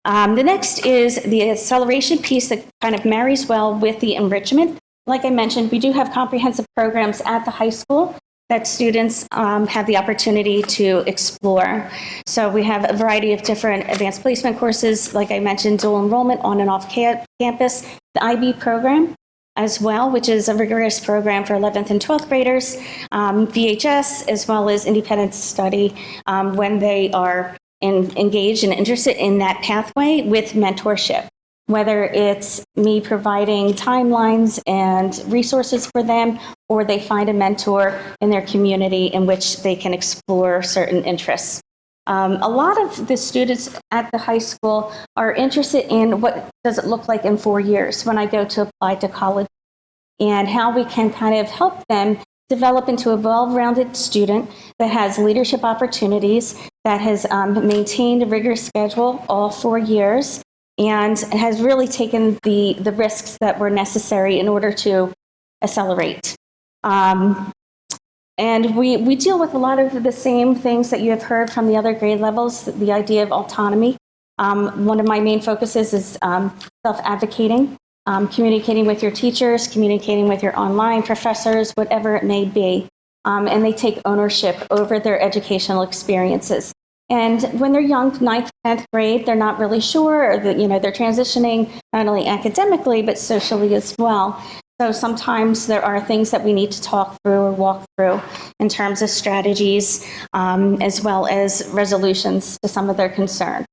The next is the acceleration piece that kind of marries well with the enrichment. Like I mentioned, we do have comprehensive programs at the high school that students have the opportunity to explore. So we have a variety of different advanced placement courses, like I mentioned, dual enrollment on and off campus, the IB program, as well, which is a rigorous program for 11th and 12th graders, VHS, as well as independent study when they are engaged and interested in that pathway with mentorship, whether it's me providing timelines and resources for them, or they find a mentor in their community in which they can explore certain interests. A lot of the students at the high school are interested in what does it look like in 4 years when I go to apply to college, and how we can kind of help them develop into a well-rounded student that has leadership opportunities, that has maintained a rigorous schedule all 4 years, and has really taken the risks that were necessary in order to accelerate. And we deal with a lot of the same things that you have heard from the other grade levels, the idea of autonomy. One of my main focuses is self-advocating, communicating with your teachers, communicating with your online professors, whatever it may be. And they take ownership over their educational experiences. And when they're young, 9th, 10th grade, they're not really sure, or that, they're transitioning not only academically, but socially as well. So sometimes there are things that we need to talk through or walk through in terms of strategies, as well as resolutions to some of their concerns.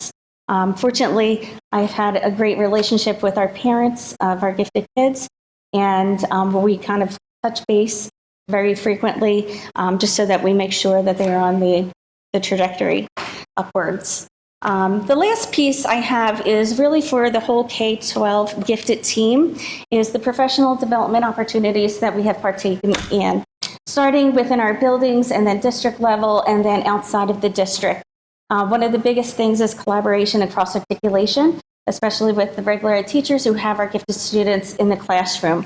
Fortunately, I've had a great relationship with our parents of our gifted kids, and we kind of touch base very frequently, just so that we make sure that they're on the trajectory upwards. The last piece I have is really for the whole K-12 gifted team, is the professional development opportunities that we have partaken in, starting within our buildings and then district level and then outside of the district. One of the biggest things is collaboration and cross-articulation, especially with the regular ed teachers who have our gifted students in the classroom.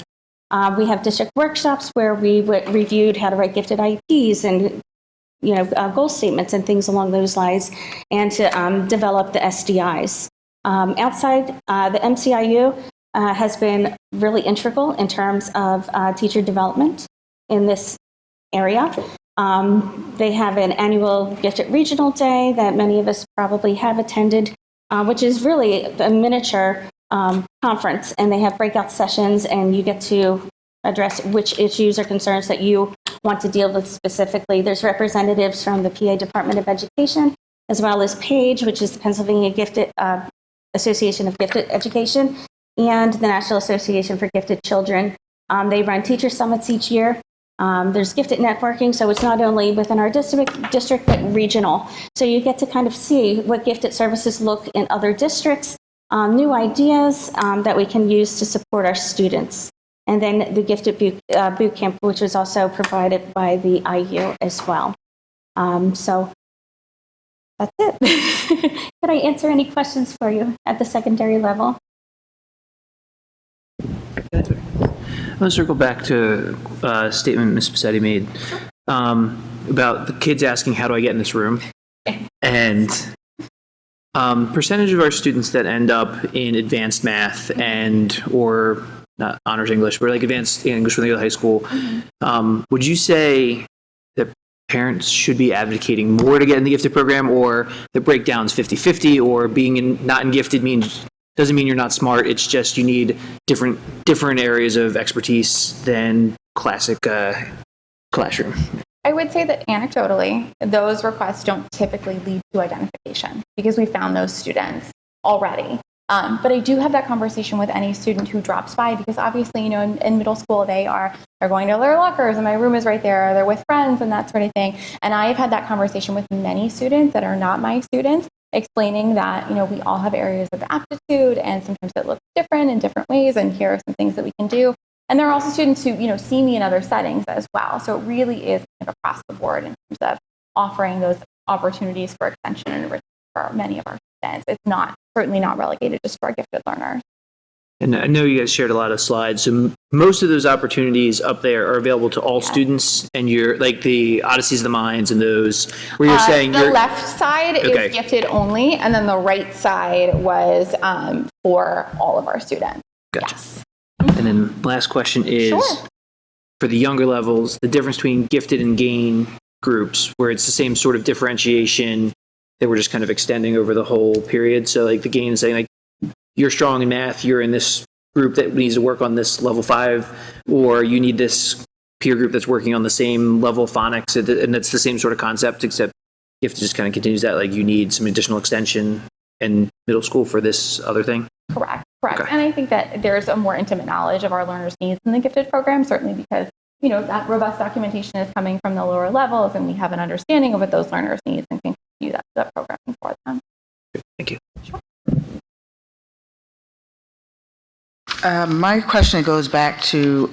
We have district workshops where we reviewed how to write gifted IEPs and goal statements and things along those lines, and to develop the SDIs. Outside, the MCIU has been really integral in terms of teacher development in this area. They have an annual Gifted Regional Day that many of us probably have attended, which is really a miniature conference, and they have breakout sessions, and you get to address which issues or concerns that you want to deal with specifically. There's representatives from the PA Department of Education, as well as PAGE, which is the Pennsylvania Gifted Association of Gifted Education, and the National Association for Gifted Children. They run teacher summits each year. There's gifted networking, so it's not only within our district, but regional. So you get to kind of see what gifted services look in other districts, new ideas that we can use to support our students. And then the Gifted Boot Camp, which was also provided by the IU as well. So that's it. Could I answer any questions for you at the secondary level? I want to circle back to a statement Ms. Passetti made about the kids asking, how do I get in this room? And percentage of our students that end up in advanced math or not honors English, but like advanced English when they go to high school, would you say that parents should be advocating more to get in the gifted program, or the breakdown's 50-50, or being not in gifted doesn't mean you're not smart, it's just you need different areas of expertise than classic classroom? I would say that anecdotally, those requests don't typically lead to identification because we found those students already. But I do have that conversation with any student who drops by, because obviously, in middle school, they're going to their lockers and my room is right there, or they're with friends and that sort of thing. And I've had that conversation with many students that are not my students, explaining that, we all have areas of aptitude and sometimes it looks different in different ways, and here are some things that we can do. And there are also students who, see me in other settings as well. So it really is kind of across the board in terms of offering those opportunities for extension and enrichment for many of our students. It's certainly not relegated just for our gifted learners. And I know you guys shared a lot of slides. So most of those opportunities up there are available to all students, and you're like the Odysseys of the Minds and those where you're saying the left side is gifted only, and then the right side was for all of our students. Gotcha. Yes. And then last question is, for the younger levels, the difference between gifted and gain groups, where it's the same sort of differentiation that we're just kind of extending over the whole period. So like the gain is saying like, you're strong in math, you're in this group that needs to work on this level 5, or you need this peer group that's working on the same level of phonics, and that's the same sort of concept, except gifted just kind of continues that, like you need some additional extension in middle school for this other thing. Correct. Okay. And I think that there's a more intimate knowledge of our learners' needs in the gifted program, certainly because, that robust documentation is coming from the lower levels, and we have an understanding of what those learners' needs and can do that programming for them. Thank you. Sure. My question goes back to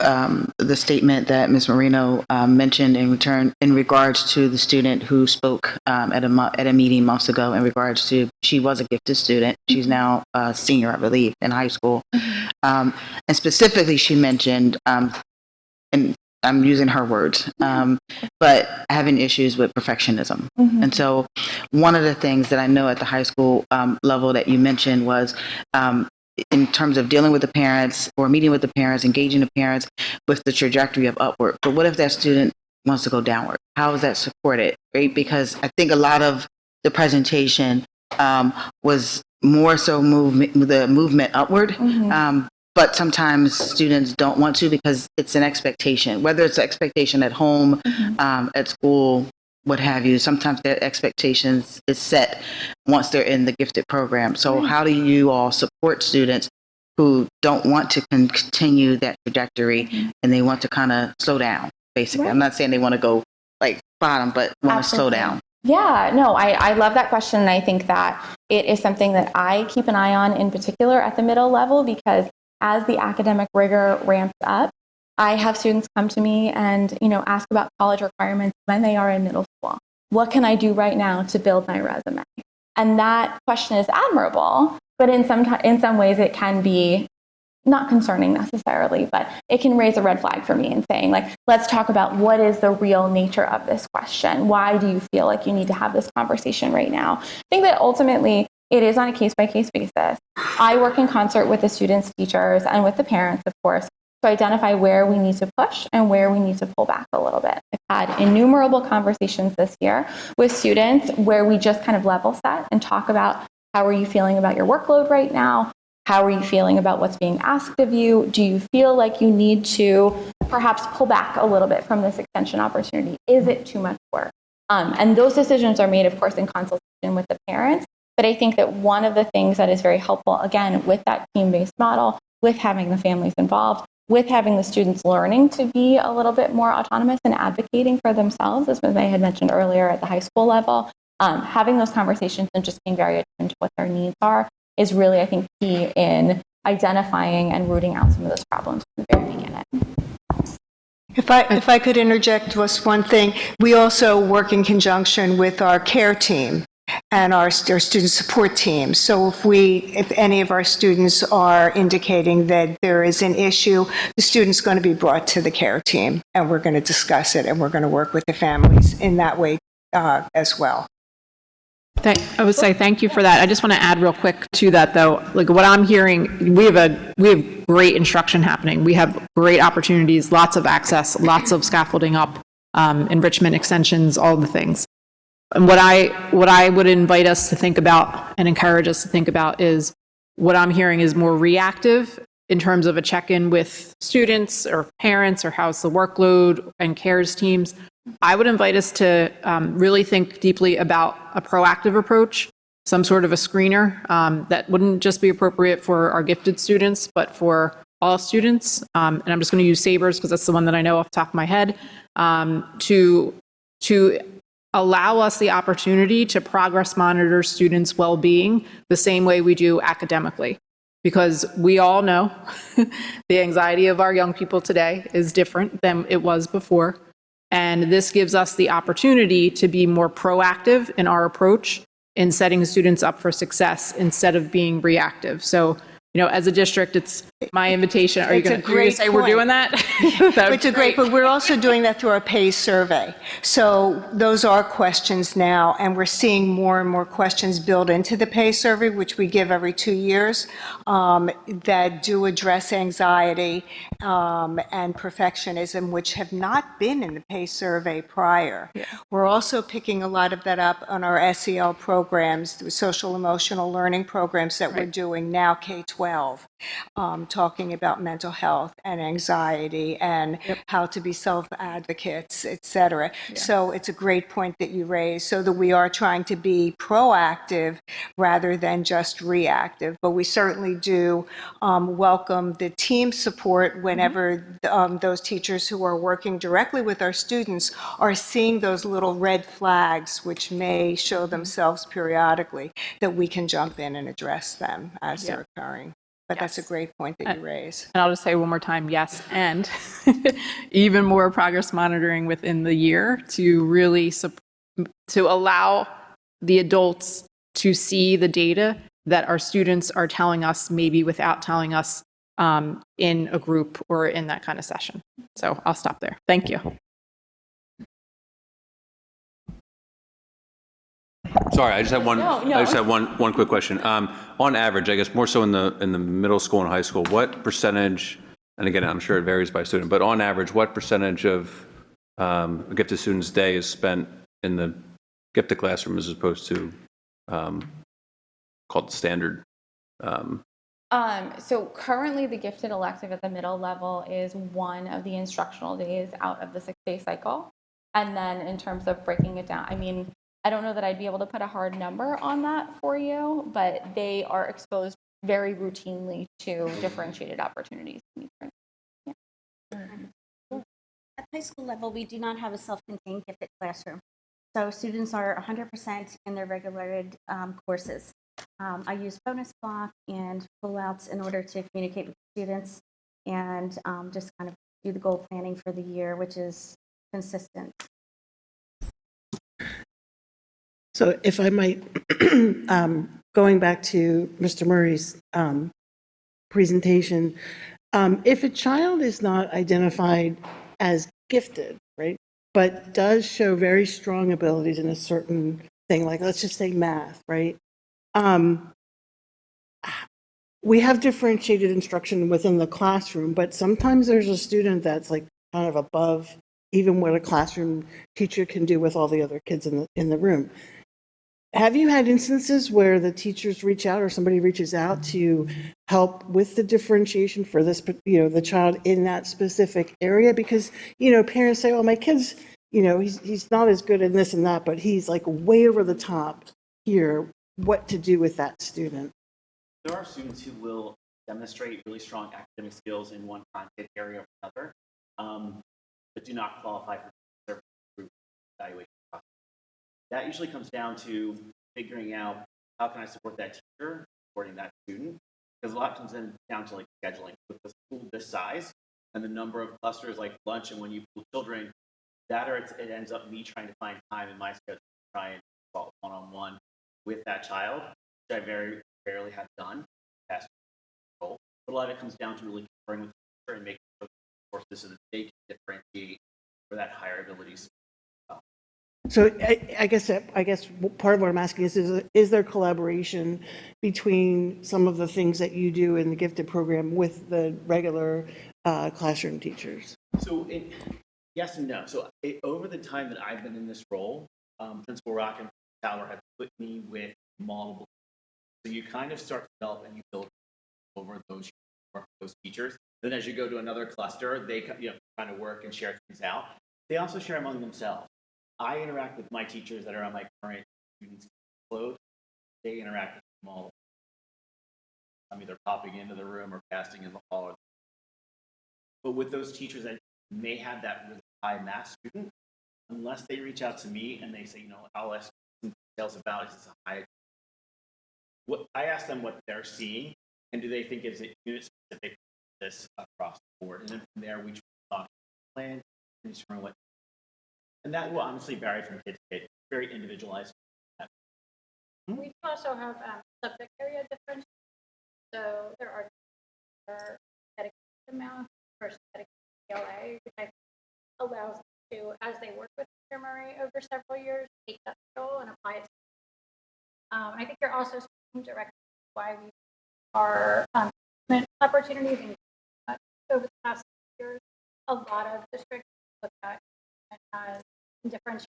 the statement that Ms. Marino mentioned in regards to the student who spoke at a meeting months ago in regards to, she was a gifted student. She's now a senior, I believe, in high school. And specifically, she mentioned, and I'm using her words, but having issues with perfectionism. And so one of the things that I know at the high school level that you mentioned was in terms of dealing with the parents or meeting with the parents, engaging the parents with the trajectory of upward. But what if that student wants to go downward? How is that supported, right? Because I think a lot of the presentation was more so the movement upward. But sometimes students don't want to because it's an expectation, whether it's an expectation at home, at school, what have you. Sometimes their expectations is set once they're in the gifted program. So how do you all support students who don't want to continue that trajectory and they want to kind of slow down, basically? I'm not saying they want to go like bottom, but want to slow down. Yeah, no, I love that question. And I think that it is something that I keep an eye on in particular at the middle level, because as the academic rigor ramps up, I have students come to me and, ask about college requirements when they are in middle school. What can I do right now to build my resume? And that question is admirable, but in some ways it can be not concerning necessarily, but it can raise a red flag for me in saying, like, let's talk about what is the real nature of this question. Why do you feel like you need to have this conversation right now? I think that ultimately it is on a case-by-case basis. I work in concert with the students, teachers, and with the parents, of course, to identify where we need to push and where we need to pull back a little bit. I've had innumerable conversations this year with students where we just kind of level set and talk about, how are you feeling about your workload right now? How are you feeling about what's being asked of you? Do you feel like you need to perhaps pull back a little bit from this extension opportunity? Is it too much work? And those decisions are made, of course, in consultation with the parents. But I think that one of the things that is very helpful, again, with that team-based model, with having the families involved, with having the students learning to be a little bit more autonomous and advocating for themselves, as I had mentioned earlier at the high school level, having those conversations and just being very attuned to what their needs are is really, I think, key in identifying and rooting out some of those problems from the very beginning. If I could interject just one thing, we also work in conjunction with our care team. and our student support team. So if any of our students are indicating that there is an issue, the student's going to be brought to the care team, and we're going to discuss it, and we're going to work with the families in that way as well. I would say thank you for that. I just want to add real quick to that, though. Like what I'm hearing, we have great instruction happening. We have great opportunities, lots of access, lots of scaffolding up, enrichment extensions, all the things. And what I would invite us to think about and encourage us to think about is what I'm hearing is more reactive in terms of a check-in with students or parents or how's the workload and cares teams. I would invite us to really think deeply about a proactive approach, some sort of a screener that wouldn't just be appropriate for our gifted students, but for all students. And I'm just going to use SABRS because that's the one that I know off the top of my head, to allow us the opportunity to progress monitor students' well-being the same way we do academically. Because we all know the anxiety of our young people today is different than it was before. And this gives us the opportunity to be more proactive in our approach in setting students up for success instead of being reactive. So, as a district, it's my invitation. Are you going to say we're doing that? It's great, but we're also doing that through our PACE survey. So those are questions now, and we're seeing more and more questions built into the PACE survey, which we give every 2 years, that do address anxiety and perfectionism, which have not been in the PACE survey prior. Yeah. We're also picking a lot of that up on our SEL programs, the social emotional learning programs that we're doing now, K-12. Talking about mental health and anxiety and how to be self-advocates, et cetera. Yeah. So it's a great point that you raised, so that we are trying to be proactive rather than just reactive. But we certainly do welcome the team support whenever those teachers who are working directly with our students are seeing those little red flags, which may show themselves periodically, that we can jump in and address them as they're occurring. But that's a great point that you raise. And I'll just say one more time, yes, and even more progress monitoring within the year to really to allow the adults to see the data that our students are telling us, maybe without telling us in a group or in that kind of session. So I'll stop there. Thank you. Sorry, I just have one. I just have one quick question. On average, I guess more so in the middle school and high school, what percentage? And again, I'm sure it varies by student, but on average, what percentage of a gifted student's day is spent in the gifted classroom as opposed to called standard? So currently, the gifted elective at the middle level is one of the instructional days out of the 6-day cycle, and then in terms of breaking it down, I mean, I don't know that I'd be able to put a hard number on that for you, but they are exposed very routinely to differentiated opportunities. Yeah. At high school level, we do not have a self-contained gifted classroom. So students are 100% in their regulated courses. I use bonus block and pullouts in order to communicate with students and just kind of do the goal planning for the year, which is consistent. So if I might, going back to Mr. Murray's presentation, if a child is not identified as gifted, right, but does show very strong abilities in a certain thing, like let's just say math, right? We have differentiated instruction within the classroom, but sometimes there's a student that's like kind of above even what a classroom teacher can do with all the other kids in the room. Have you had instances where the teachers reach out or somebody reaches out to help with the differentiation for this, the child in that specific area? Because, parents say, oh, my kid's, he's not as good in this and that, but he's like way over the top here. What to do with that student? There are students who will demonstrate really strong academic skills in one content area or another, but do not qualify for service group evaluation process. That usually comes down to figuring out how can I support that teacher, supporting that student, because a lot comes down to like scheduling. With the school this size and the number of clusters like lunch and when you pull children, it ends up me trying to find time in my schedule to try and solve one-on-one with that child, which I very rarely have done. Past role. But a lot of it comes down to really conferring with the teacher and making sure courses so that they can differentiate for that higher abilities. So I guess part of what I'm asking is there collaboration between some of the things that you do in the gifted program with the regular classroom teachers? So yes and no. So over the time that I've been in this role, Principal Rock and Tower have put me with multiple. So you kind of start to develop and you build over those teachers. Then as you go to another cluster, they kind of work and share things out. They also share among themselves. I interact with my teachers that are on my current students' load. They interact with them all. I'm either popping into the room or casting in the hall. But with those teachers that may have that really high math student, unless they reach out to me and they say, I'll ask some details about is this a high. I ask them what they're seeing and do they think is it unit specific this across the board, and then from there we talk plan and determine what. And that will honestly vary from kid to kid, very individualized. We also have subject area difference. So there are dedicated to math versus dedicated to ELA, which I think allows them to, as they work with Mr. Murray over several years, take that skill and apply it. I think you're also speaking directly to why we are opportunities in over the past years. A lot of districts look at as differentiate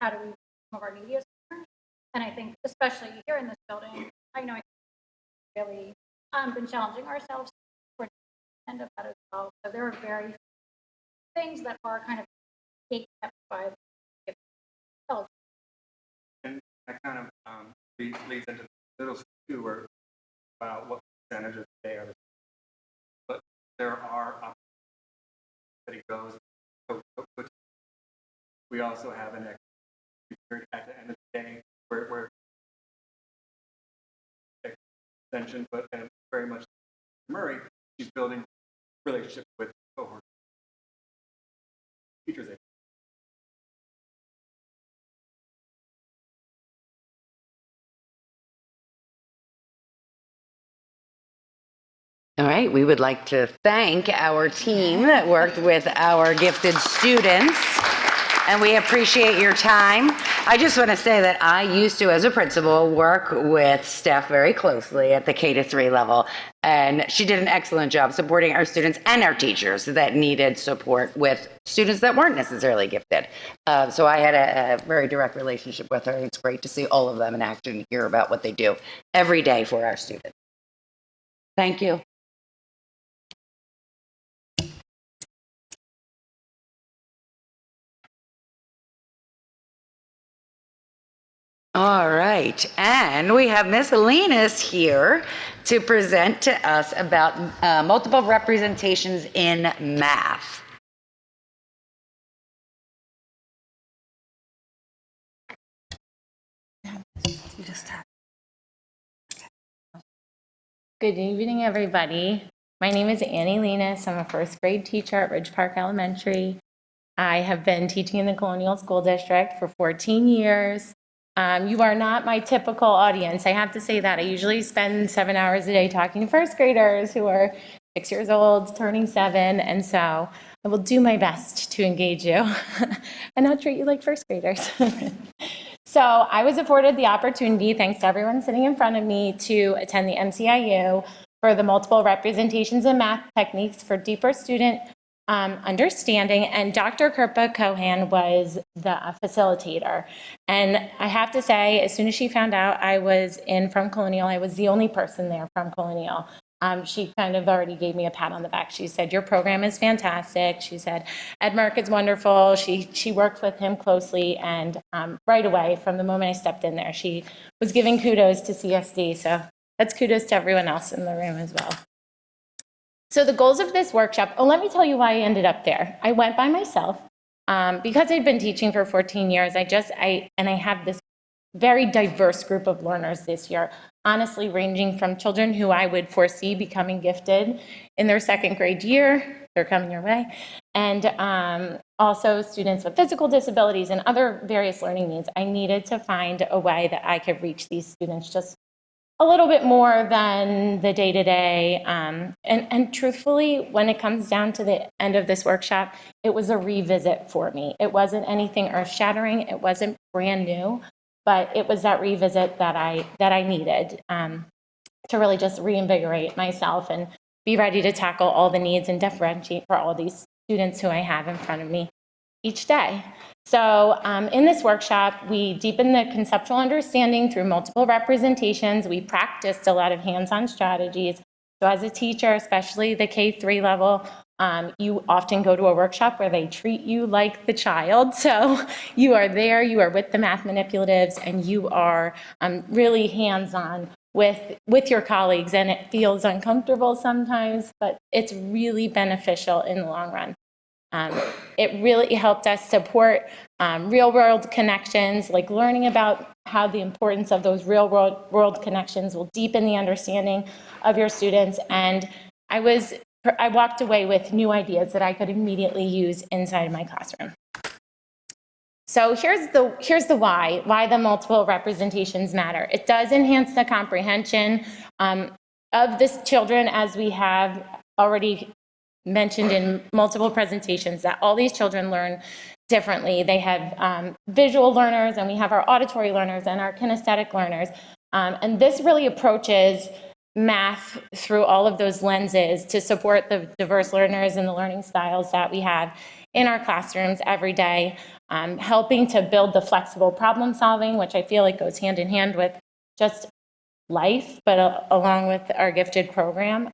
how do we reach some of our neediest learners. And I think especially here in this building, I know I've really been challenging ourselves for the end of that as well. So there are very few things that are kind of kept by the and that kind of leads into middle school too, where about what percentage of the day are. But there are opportunities that it goes. We also have an period at the end of the day where extension, but very much Murray, she's building relationships with cohort teachers. All right, we would like to thank our team that worked with our gifted students, and we appreciate your time. I just want to say that I used to, as a principal, work with Steph very closely at the K-3 level, and she did an excellent job supporting our students and our teachers that needed support with students that weren't necessarily gifted. So I had a very direct relationship with her. It's great to see all of them in action and hear about what they do every day for our students. Thank you. All right, and we have Miss Alinas here to present to us about multiple representations in math. Good evening, everybody. My name is Annie Linas. I'm a first grade teacher at Ridge Park Elementary. I have been teaching in the Colonial School District for 14 years. You are not my typical audience. I have to say that. I usually spend 7 hours a day talking to first graders who are 6 years old, turning 7, and so I will do my best to engage you and not treat you like first graders. So I was afforded the opportunity, thanks to everyone sitting in front of me, to attend the MCIU for the multiple representations in math techniques for deeper student understanding, and Dr. Kirpa Cohan was the facilitator. And I have to say, as soon as she found out I was in from Colonial, I was the only person there from Colonial. She kind of already gave me a pat on the back. She said, your program is fantastic. She said, Ed Merck is wonderful. She worked with him closely, and right away, from the moment I stepped in there, she was giving kudos to CSD. So that's kudos to everyone else in the room as well. So the goals of this workshop, let me tell you why I ended up there. I went by myself. Because I've been teaching for 14 years, I have this very diverse group of learners this year. honestly ranging from children who I would foresee becoming gifted in their second grade year, they're coming your way, and also students with physical disabilities and other various learning needs. I needed to find a way that I could reach these students just a little bit more than the day-to-day. And truthfully, when it comes down to the end of this workshop, it was a revisit for me. It wasn't anything earth-shattering. It wasn't brand new, but it was that revisit that I needed to really just reinvigorate myself and be ready to tackle all the needs and differentiate for all these students who I have in front of me each day. So in this workshop, we deepened the conceptual understanding through multiple representations. We practiced a lot of hands-on strategies. So as a teacher, especially the K-3 level, you often go to a workshop where they treat you like the child. So you are there, you are with the math manipulatives, and you are really hands-on with your colleagues, and it feels uncomfortable sometimes, but it's really beneficial in the long run. It really helped us support real-world connections, like learning about how the importance of those real-world connections will deepen the understanding of your students. And I walked away with new ideas that I could immediately use inside of my classroom. So here's the why the multiple representations matter. It does enhance the comprehension of the children, as we have already mentioned in multiple presentations, that all these children learn differently. They have visual learners, and we have our auditory learners and our kinesthetic learners. And this really approaches math through all of those lenses to support the diverse learners and the learning styles that we have in our classrooms every day, helping to build the flexible problem solving, which I feel like goes hand in hand with just life, but along with our gifted program.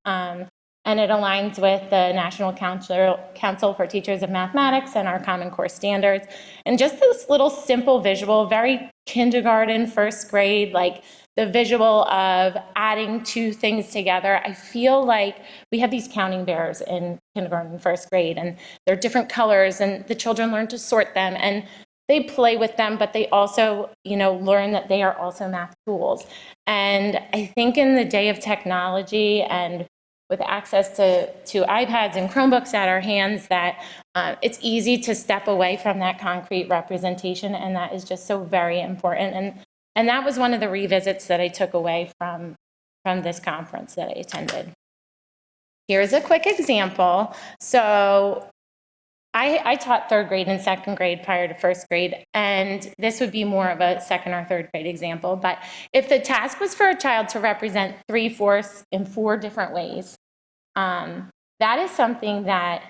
And it aligns with the National Council for Teachers of Mathematics and our Common Core standards. And just this little simple visual, very kindergarten, first grade, like the visual of adding two things together. I feel like we have these counting bears in kindergarten and first grade, and they're different colors, and the children learn to sort them, and they play with them, but they also, learn that they are also math tools. And I think in the day of technology and with access to iPads and Chromebooks at our hands, that it's easy to step away from that concrete representation, and that is just so very important. And that was one of the revisits that I took away from this conference that I attended. Here's a quick example. So I taught third grade and second grade prior to first grade, and this would be more of a second or third grade example. But if the task was for a child to represent 3/4 in 4 different ways, that is something that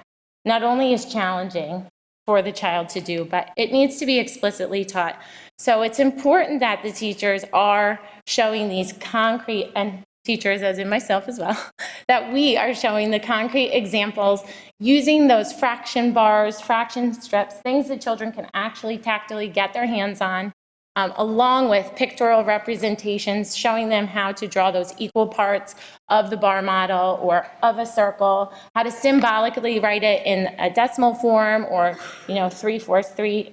not only is challenging for the child to do, but it needs to be explicitly taught. So it's important that the teachers are showing these concrete, and teachers, as in myself as well, that we are showing the concrete examples using those fraction bars, fraction strips, things that children can actually tactily get their hands on, along with pictorial representations, showing them how to draw those equal parts of the bar model or of a circle, how to symbolically write it in a decimal form, or 3/4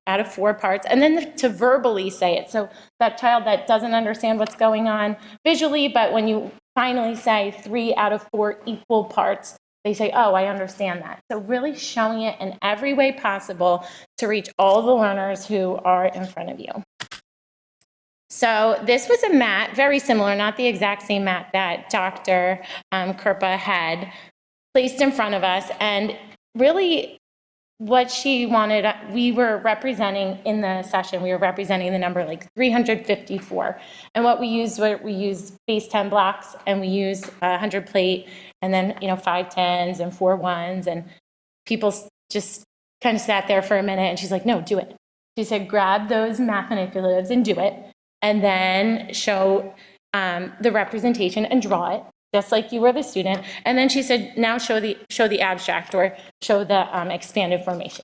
out of 4 parts, and then to verbally say it. So that child that doesn't understand what's going on visually, but when you finally say 3 out of 4 equal parts, they say, oh, I understand that. So really showing it in every way possible to reach all the learners who are in front of you. So this was a mat, very similar, not the exact same mat that Dr. Kirpa had placed in front of us. And really what she wanted, we were representing in the session, we were representing the number like 354. And what we used base 10 blocks, and we used 100 plate, and then 5 10s and 4 1s, and people just kind of sat there for a minute, and she's like, no, do it. She said, grab those math manipulatives and do it, and then show the representation and draw it, just like you were the student. And then she said, now show the abstract, or show the expanded formation.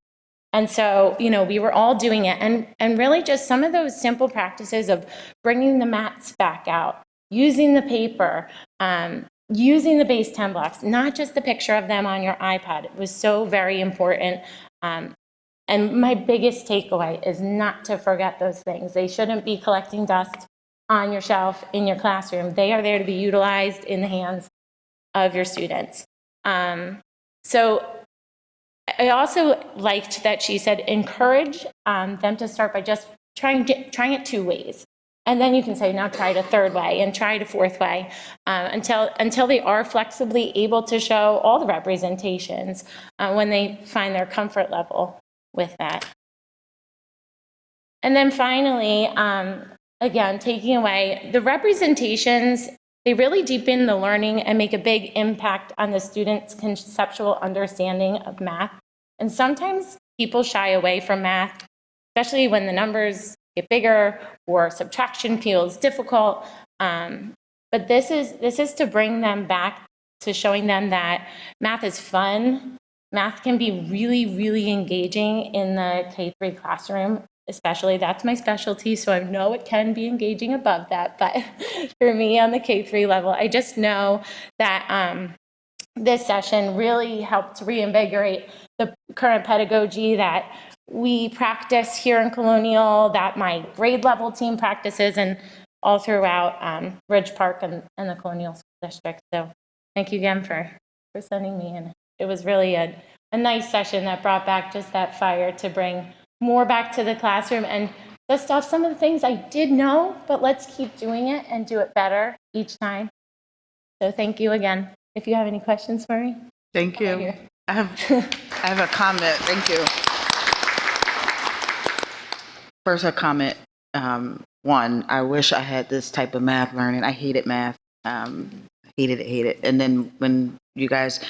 And so, we were all doing it, and really just some of those simple practices of bringing the mats back out, using the paper, using the base 10 blocks, not just the picture of them on your iPad. It was so very important. And my biggest takeaway is not to forget those things. They shouldn't be collecting dust on your shelf in your classroom. They are there to be utilized in the hands of your students. So I also liked that she said encourage them to start by just trying it 2 ways. And then you can say, now try it a 3rd way and try it a 4th way until they are flexibly able to show all the representations when they find their comfort level with that. And then finally, again, taking away the representations, they really deepen the learning and make a big impact on the student's conceptual understanding of math. And sometimes people shy away from math, especially when the numbers get bigger or subtraction feels difficult. But this is to bring them back to showing them that math is fun. Math can be really, really engaging in the K-3 classroom. Especially, that's my specialty, so I know it can be engaging above that. But for me on the K-3 level, I just know that this session really helped reinvigorate the current pedagogy that we practice here in Colonial, that my grade level team practices, and all throughout Ridge Park and the Colonial School District. So thank you again for sending me in. It was really a nice session that brought back just that fire to bring more back to the classroom and dust off some of the things I did know, but let's keep doing it and do it better each time. So thank you again. If you have any questions for me. Thank you. I have a comment. Thank you. First, a comment. One, I wish I had this type of math learning. I hated math. Hated it. And then when you guys,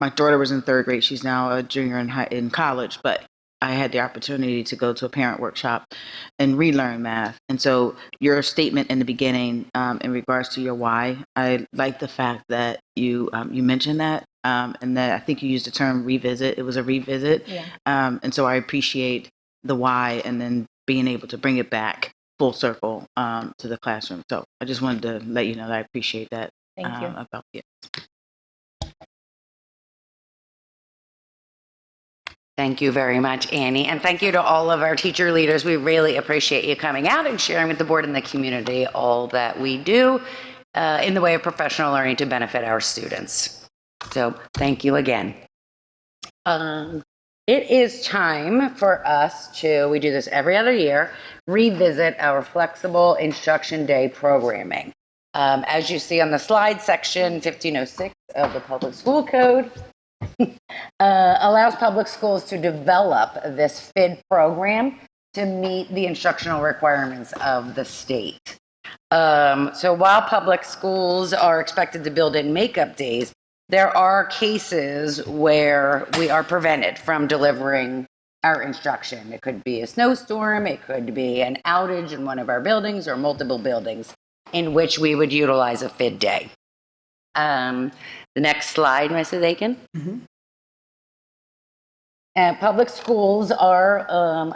my daughter was in 3rd grade. She's now a junior in college, but I had the opportunity to go to a parent workshop and relearn math. And so your statement in the beginning in regards to your why, I like the fact that you mentioned that and that I think you used the term revisit. It was a revisit. Yeah. And so I appreciate the why and then being able to bring it back full circle to the classroom. So I just wanted to let you know that I appreciate that. Thank you. About you. Thank you very much, Annie. And thank you to all of our teacher leaders. We really appreciate you coming out and sharing with the board and the community all that we do in the way of professional learning to benefit our students. So thank you again. It is time for us to, we do this every other year, revisit our flexible instruction day programming. As you see on the slide, section 1506 of the Public School Code allows public schools to develop this FID program to meet the instructional requirements of the state. So while public schools are expected to build in makeup days, there are cases where we are prevented from delivering our instruction. It could be a snowstorm, it could be an outage in one of our buildings or multiple buildings in which we would utilize a FID day. The next slide, Mrs. Aiken. Public schools are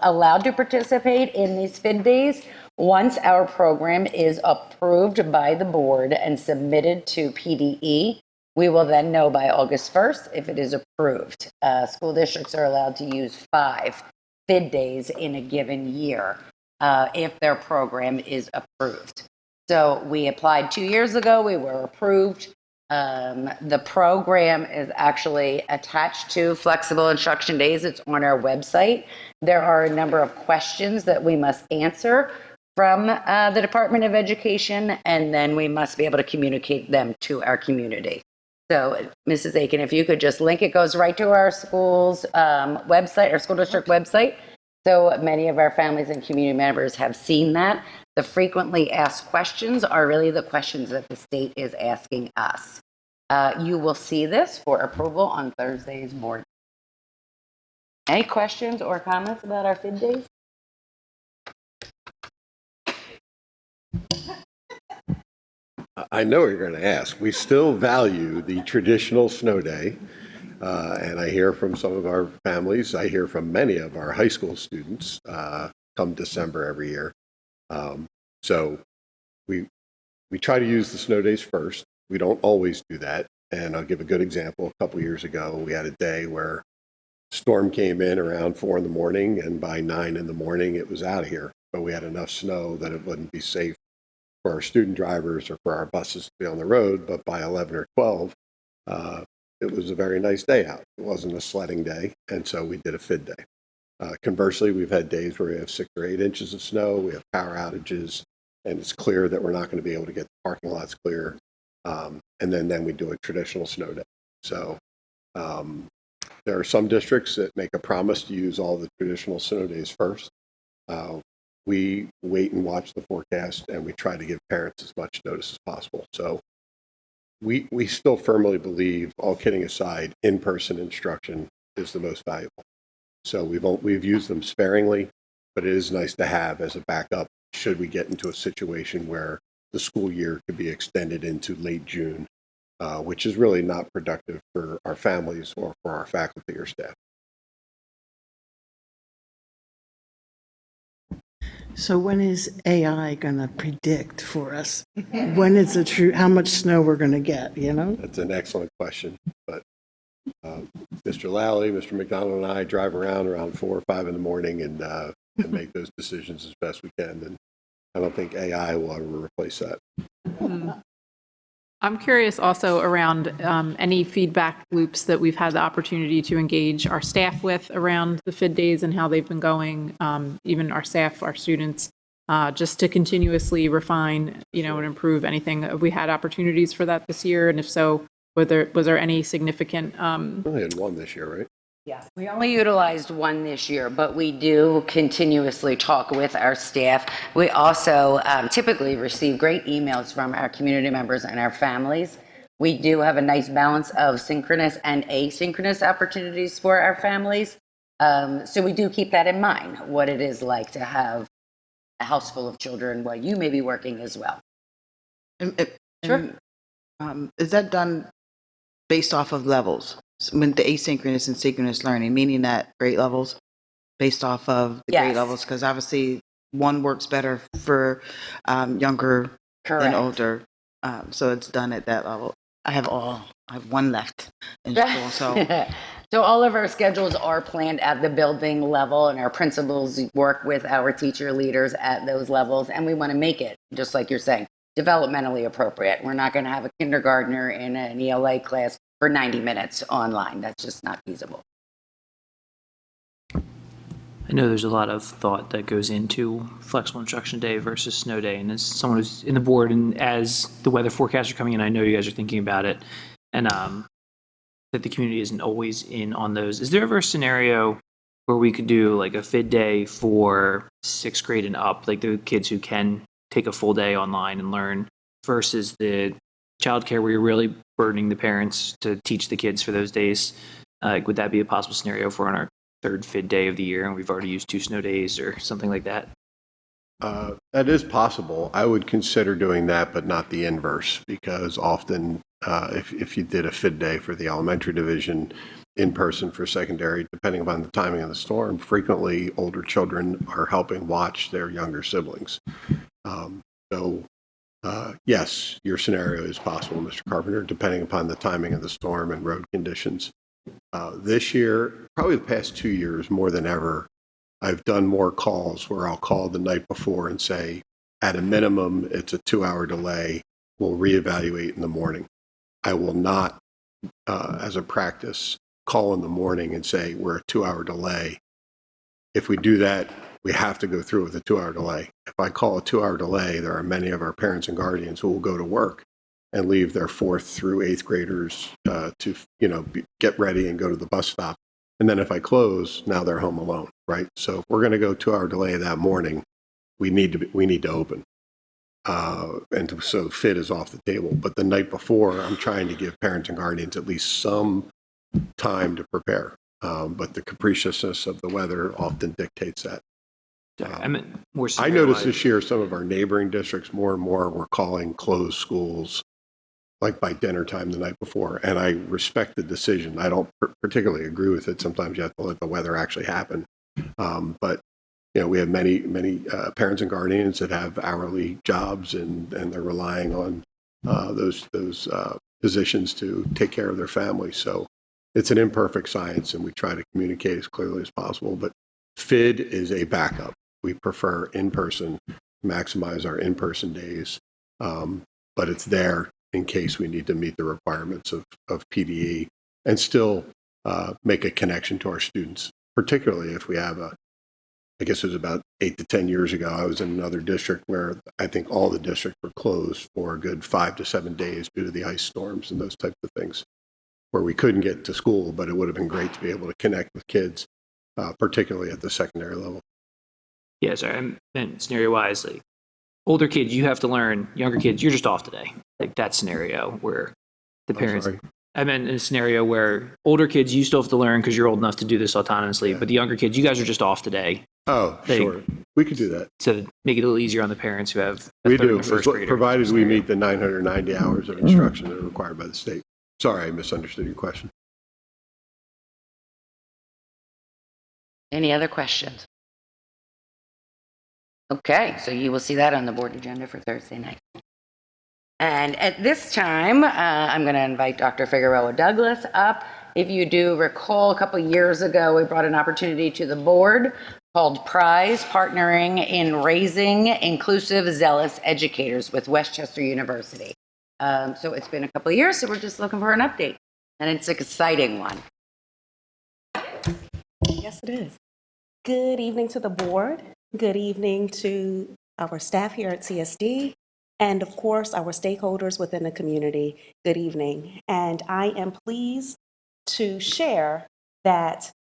allowed to participate in these FID days once our program is approved by the board and submitted to PDE. We will then know by August 1st if it is approved. School districts are allowed to use 5 FID days in a given year if their program is approved. So we applied 2 years ago, we were approved. The program is actually attached to Flexible Instruction Days. It's on our website. There are a number of questions that we must answer from the Department of Education, and then we must be able to communicate them to our community. So, Mrs. Aiken, if you could just link, it goes right to our school's website, our school district website. So many of our families and community members have seen that. The frequently asked questions are really the questions that the state is asking us. You will see this for approval on Thursday's board. Any questions or comments about our FID days? I know what you're going to ask. We still value the traditional snow day. And I hear from some of our families, I hear from many of our high school students come December every year. So we try to use the snow days first. We don't always do that. And I'll give a good example. A couple years ago, we had a day where a storm came in around 4 in the morning, and by 9 in the morning, it was out of here. But we had enough snow that it wouldn't be safe for our student drivers or for our buses to be on the road, but by 11 or 12, it was a very nice day out. It wasn't a sledding day, and so we did a FID day. Conversely, we've had days where we have 6 or 8 inches of snow, we have power outages, and it's clear that we're not going to be able to get the parking lots clear. And then we do a traditional snow day. So there are some districts that make a promise to use all the traditional snow days first. We wait and watch the forecast, and we try to give parents as much notice as possible. So we still firmly believe, all kidding aside, in-person instruction is the most valuable. So we've used them sparingly, but it is nice to have as a backup should we get into a situation where the school year could be extended into late June, which is really not productive for our families or for our faculty or staff. So when is AI going to predict for us? When is the true, how much snow we're going to get, you know? That's an excellent question, but Mr. Lally, Mr. McDonald, and I drive around 4 or 5 in the morning and make those decisions as best we can. And I don't think AI will ever replace that. I'm curious also around any feedback loops that we've had the opportunity to engage our staff with around the FID days and how they've been going, even our staff, our students, just to continuously refine, and improve anything. Have we had opportunities for that this year? And if so, was there any significant? We only had 1 this year, right? Yeah, we only utilized 1 this year, but we do continuously talk with our staff. We also typically receive great emails from our community members and our families. We do have a nice balance of synchronous and asynchronous opportunities for our families. So we do keep that in mind, what it is like to have a house full of children while you may be working as well. Sure. Is that done based off of levels? When the asynchronous and synchronous learning, meaning that grade levels based off of the grade levels, because obviously one works better for younger than older. So it's done at that level. I have 1 left in school. So all of our schedules are planned at the building level, and our principals work with our teacher leaders at those levels. And we want to make it, just like you're saying, developmentally appropriate. We're not going to have a kindergartner in an ELA class for 90 minutes online. That's just not feasible. I know there's a lot of thought that goes into flexible instruction day versus snow day. And as someone who's in the board and as the weather forecasts are coming in, I know you guys are thinking about it and that the community isn't always in on those. Is there ever a scenario where we could do like a FID day for 6th grade and up, like the kids who can take a full day online and learn versus the childcare where you're really burdening the parents to teach the kids for those days? Would that be a possible scenario for on our 3rd FID day of the year and we've already used 2 snow days or something like that? That is possible. I would consider doing that, but not the inverse, because often if you did a FID day for the elementary division in person for secondary, depending upon the timing of the storm, frequently older children are helping watch their younger siblings. Yes, your scenario is possible, Mr. Carpenter, depending upon the timing of the storm and road conditions. This year, probably the past 2 years, more than ever, I've done more calls where I'll call the night before and say, at a minimum, it's a 2-hour delay. We'll reevaluate in the morning. I will not, as a practice, call in the morning and say, we're a 2-hour delay. If we do that, we have to go through with a 2-hour delay. If I call a 2-hour delay, there are many of our parents and guardians who will go to work and leave their 4th through 8th graders to get ready and go to the bus stop. And then if I close, now they're home alone, right? So if we're going to go 2-hour delay that morning, we need to open. And so FID is off the table. But the night before, I'm trying to give parents and guardians at least some time to prepare. But the capriciousness of the weather often dictates that. I noticed this year some of our neighboring districts more and more were calling closed schools like by dinner time the night before, and I respect the decision. I don't particularly agree with it. Sometimes you have to let the weather actually happen. But we have many parents and guardians that have hourly jobs, and they're relying on those positions to take care of their families. So it's an imperfect science, and we try to communicate as clearly as possible. But FID is a backup. We prefer in-person, maximize our in-person days. But it's there in case we need to meet the requirements of PDE and still make a connection to our students, particularly if we have I guess it was about 8 to 10 years ago, I was in another district where I think all the districts were closed for a good 5 to 7 days due to the ice storms and those types of things, where we couldn't get to school, but it would have been great to be able to connect with kids, particularly at the secondary level. Yeah, sorry, I meant scenario-wise, like, older kids, you have to learn. Younger kids, you're just off today. Like that scenario where the parents. I meant in a scenario where older kids, you still have to learn because you're old enough to do this autonomously. But the younger kids, you guys are just off today. Oh, sure. We could do that. To make it a little easier on the parents who have we do, provided we meet the 990 hours of instruction that are required by the state. Sorry, I misunderstood your question. Any other questions? Okay, so you will see that on the board agenda for Thursday night. And at this time, I'm going to invite Dr. Figueroa Douglas up. If you do recall, a couple years ago, we brought an opportunity to the board called Prize, Partnering in Raising Inclusive, Zealous Educators with Westchester University. So it's been a couple of years, so we're just looking for an update. And it's an exciting one. Yes, it is. Good evening to the board. Good evening to our staff here at CSD. And of course, our stakeholders within the community, good evening. And I am pleased to share that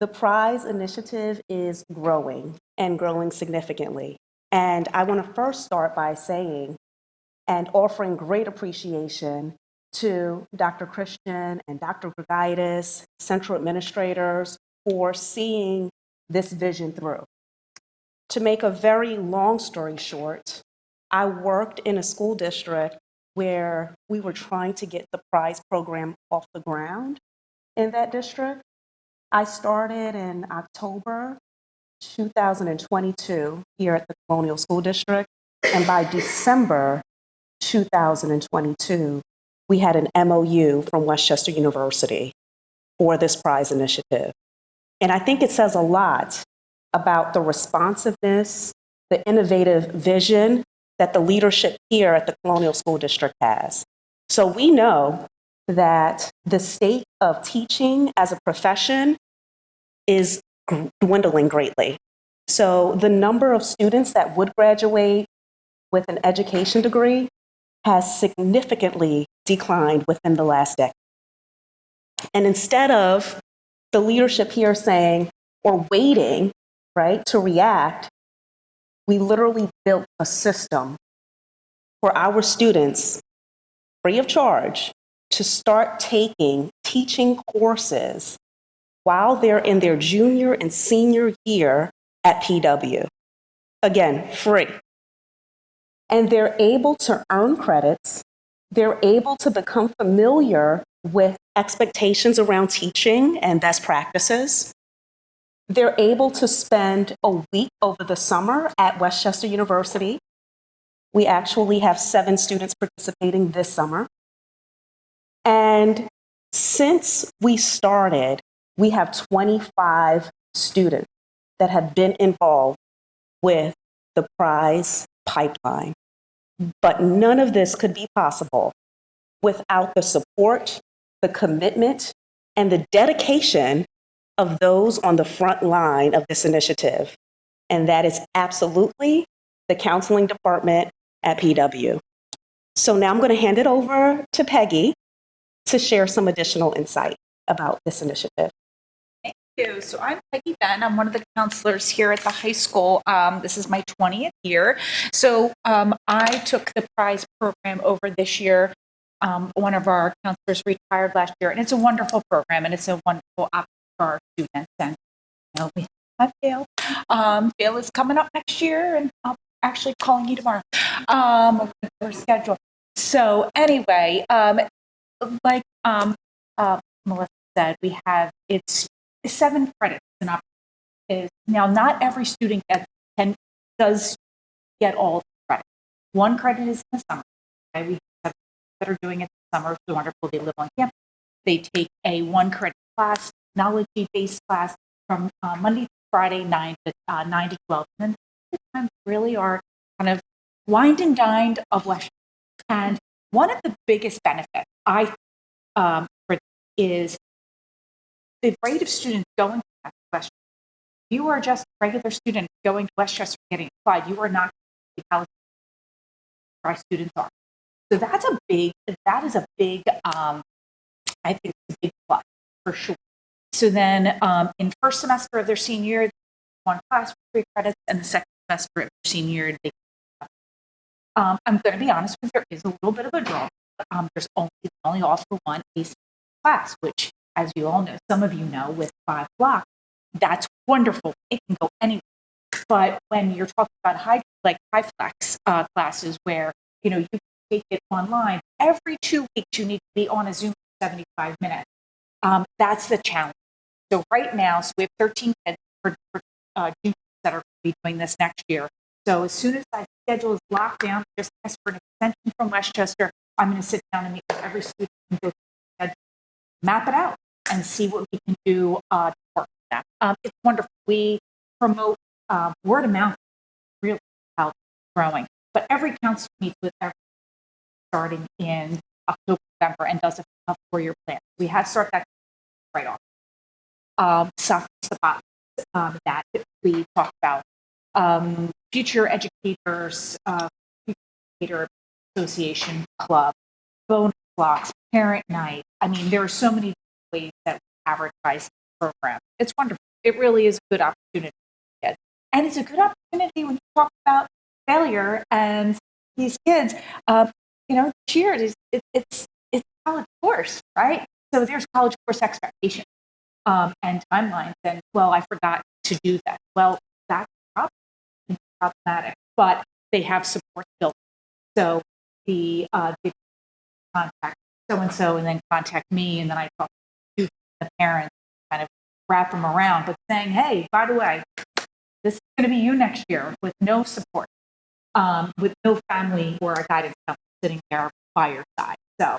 the Prize initiative is growing and growing significantly. And I want to first start by saying and offering great appreciation to Dr. Christian and Dr. Grigaitis, central administrators, for seeing this vision through. To make a very long story short, I worked in a school district where we were trying to get the Prize program off the ground in that district. I started in October 2022 here at the Colonial School District, and by December 2022, we had an MOU from Westchester University for this Prize initiative. And I think it says a lot about the responsiveness, the innovative vision that the leadership here at the Colonial School District has. So we know that the state of teaching as a profession is dwindling greatly. So the number of students that would graduate with an education degree has significantly declined within the last decade. And instead of the leadership here saying, or waiting, right, to react, we literally built a system for our students, free of charge, to start taking teaching courses while they're in their junior and senior year at PW. Again, free. And they're able to earn credits. They're able to become familiar with expectations around teaching and best practices. They're able to spend a week over the summer at Westchester University. We actually have 7 students participating this summer. And since we started, we have 25 students that have been involved with the Prize pipeline. But none of this could be possible without the support, the commitment, and the dedication of those on the front line of this initiative. And that is absolutely the counseling department at PW. So now I'm going to hand it over to Peggy to share some additional insight about this initiative. Thank you. So I'm Peggy Ben. I'm one of the counselors here at the high school. This is my 20th year. So I took the Prize program over this year. One of our counselors retired last year, and it's a wonderful program, and it's a wonderful option for our students. And we have Gail. Gail is coming up next year, and I'm actually calling you tomorrow for schedule. So anyway, like Melissa said, we have it's 7 credits an opportunity. Now, not every student does get all the credit. 1 credit is in the summer. Okay? We have that are doing it in the summer. It's wonderful. They live on campus. They take a 1 credit class, technology-based class from Monday to Friday, 9 to 12. And then the times really are kind of wined and dined of Westchester. And one of the biggest benefits for is the rate of students going to Westchester. If you are just a regular student going to Westchester getting applied, you are not going to be eligible. Our students are. So that is a big, I think it's a big plus for sure. So then in first semester of their senior year, one class for 3 credits, and the second semester of their senior year, they I'm going to be honest with you, there is a little bit of a draw. There's only offer one ACT class, which, as you all know, some of you know, with 5 blocks, that's wonderful. It can go anywhere. But when you're talking about high flex classes where, you know, you can take it online, every 2 weeks you need to be on a Zoom for 75 minutes. That's the challenge. So right now, so we have 13 kids for juniors that are going to be doing this next year. So as soon as that schedule is locked down, just ask for an extension from Westchester, I'm going to sit down and meet with every student and go through the schedule, map it out, and see what we can do to work with them. It's wonderful. We promote word of mouth, really how it's growing. But every counselor meets with every starting in October, November, and does a 4-year plan. We have started that right off. That we talk about. Future Educators, Future Educator Association Club, bonus blocks, parent night. I mean, there are so many ways that we advertise the program. It's wonderful. It really is a good opportunity for kids. And it's a good opportunity when you talk about failure and these kids, you know, cheers, it's a college course, right? So there's college course expectations and timelines. And, well, I forgot to do that. Well, that's problematic, but they have support built. So they contact so-and-so and then contact me, and then I talk to the parents, kind of wrap them around, but saying, hey, by the way, this is going to be you next year with no support, with no family or a guidance counselor sitting there by your side. So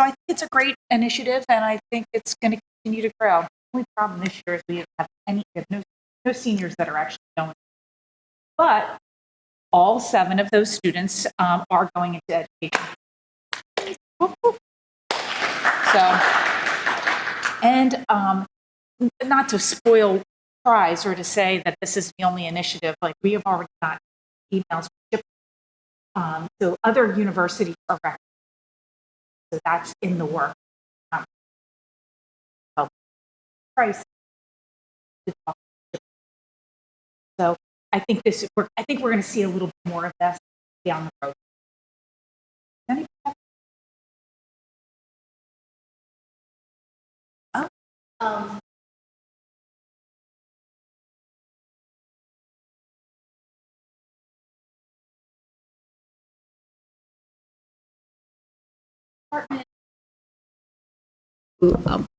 I think it's a great initiative, and I think it's going to continue to grow. The only problem this year is we have no seniors that are actually going. But all 7 of those students are going into education. So, and not to spoil surprise or to say that this is the only initiative, like we have already got emails. So other universities are recognized. So that's in the work. Price. So I think we're going to see a little bit more of this down the road.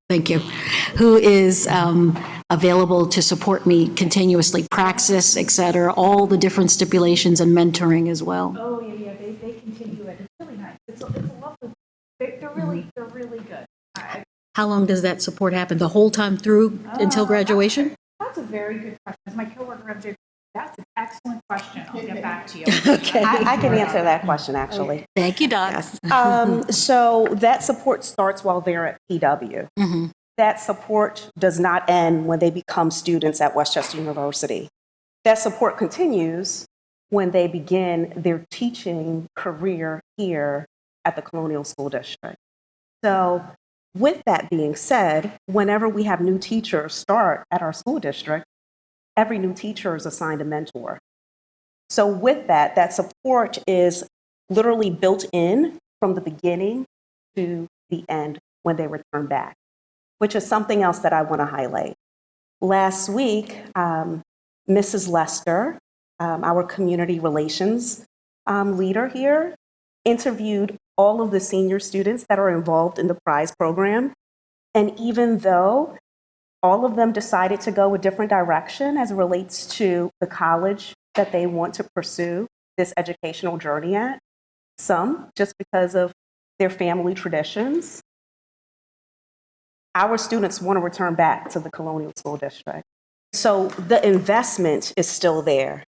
Thank you. Who is available to support me continuously, praxis, et cetera, all the different stipulations and mentoring as well. Oh, yeah, they continue it. It's really nice. It's a lovely, they're really good. How long does that support happen? The whole time through until graduation? That's a very good question. As my coworker, MJ, that's an excellent question. I'll get back to you. Okay. I can answer that question, actually. Thank you, Doc. So that support starts while they're at PW. Mm-hmm. That support does not end when they become students at Westchester University. That support continues when they begin their teaching career here at the Colonial School District. So with that being said, whenever we have new teachers start at our school district, every new teacher is assigned a mentor. So with that support is literally built in from the beginning to the end when they return back, which is something else that I want to highlight. Last week, Mrs. Lester, our community relations leader here, interviewed all of the senior students that are involved in the prize program. And even though all of them decided to go a different direction as it relates to the college that they want to pursue this educational journey at, some just because of their family traditions, our students want to return back to the Colonial School District. So the investment is still there.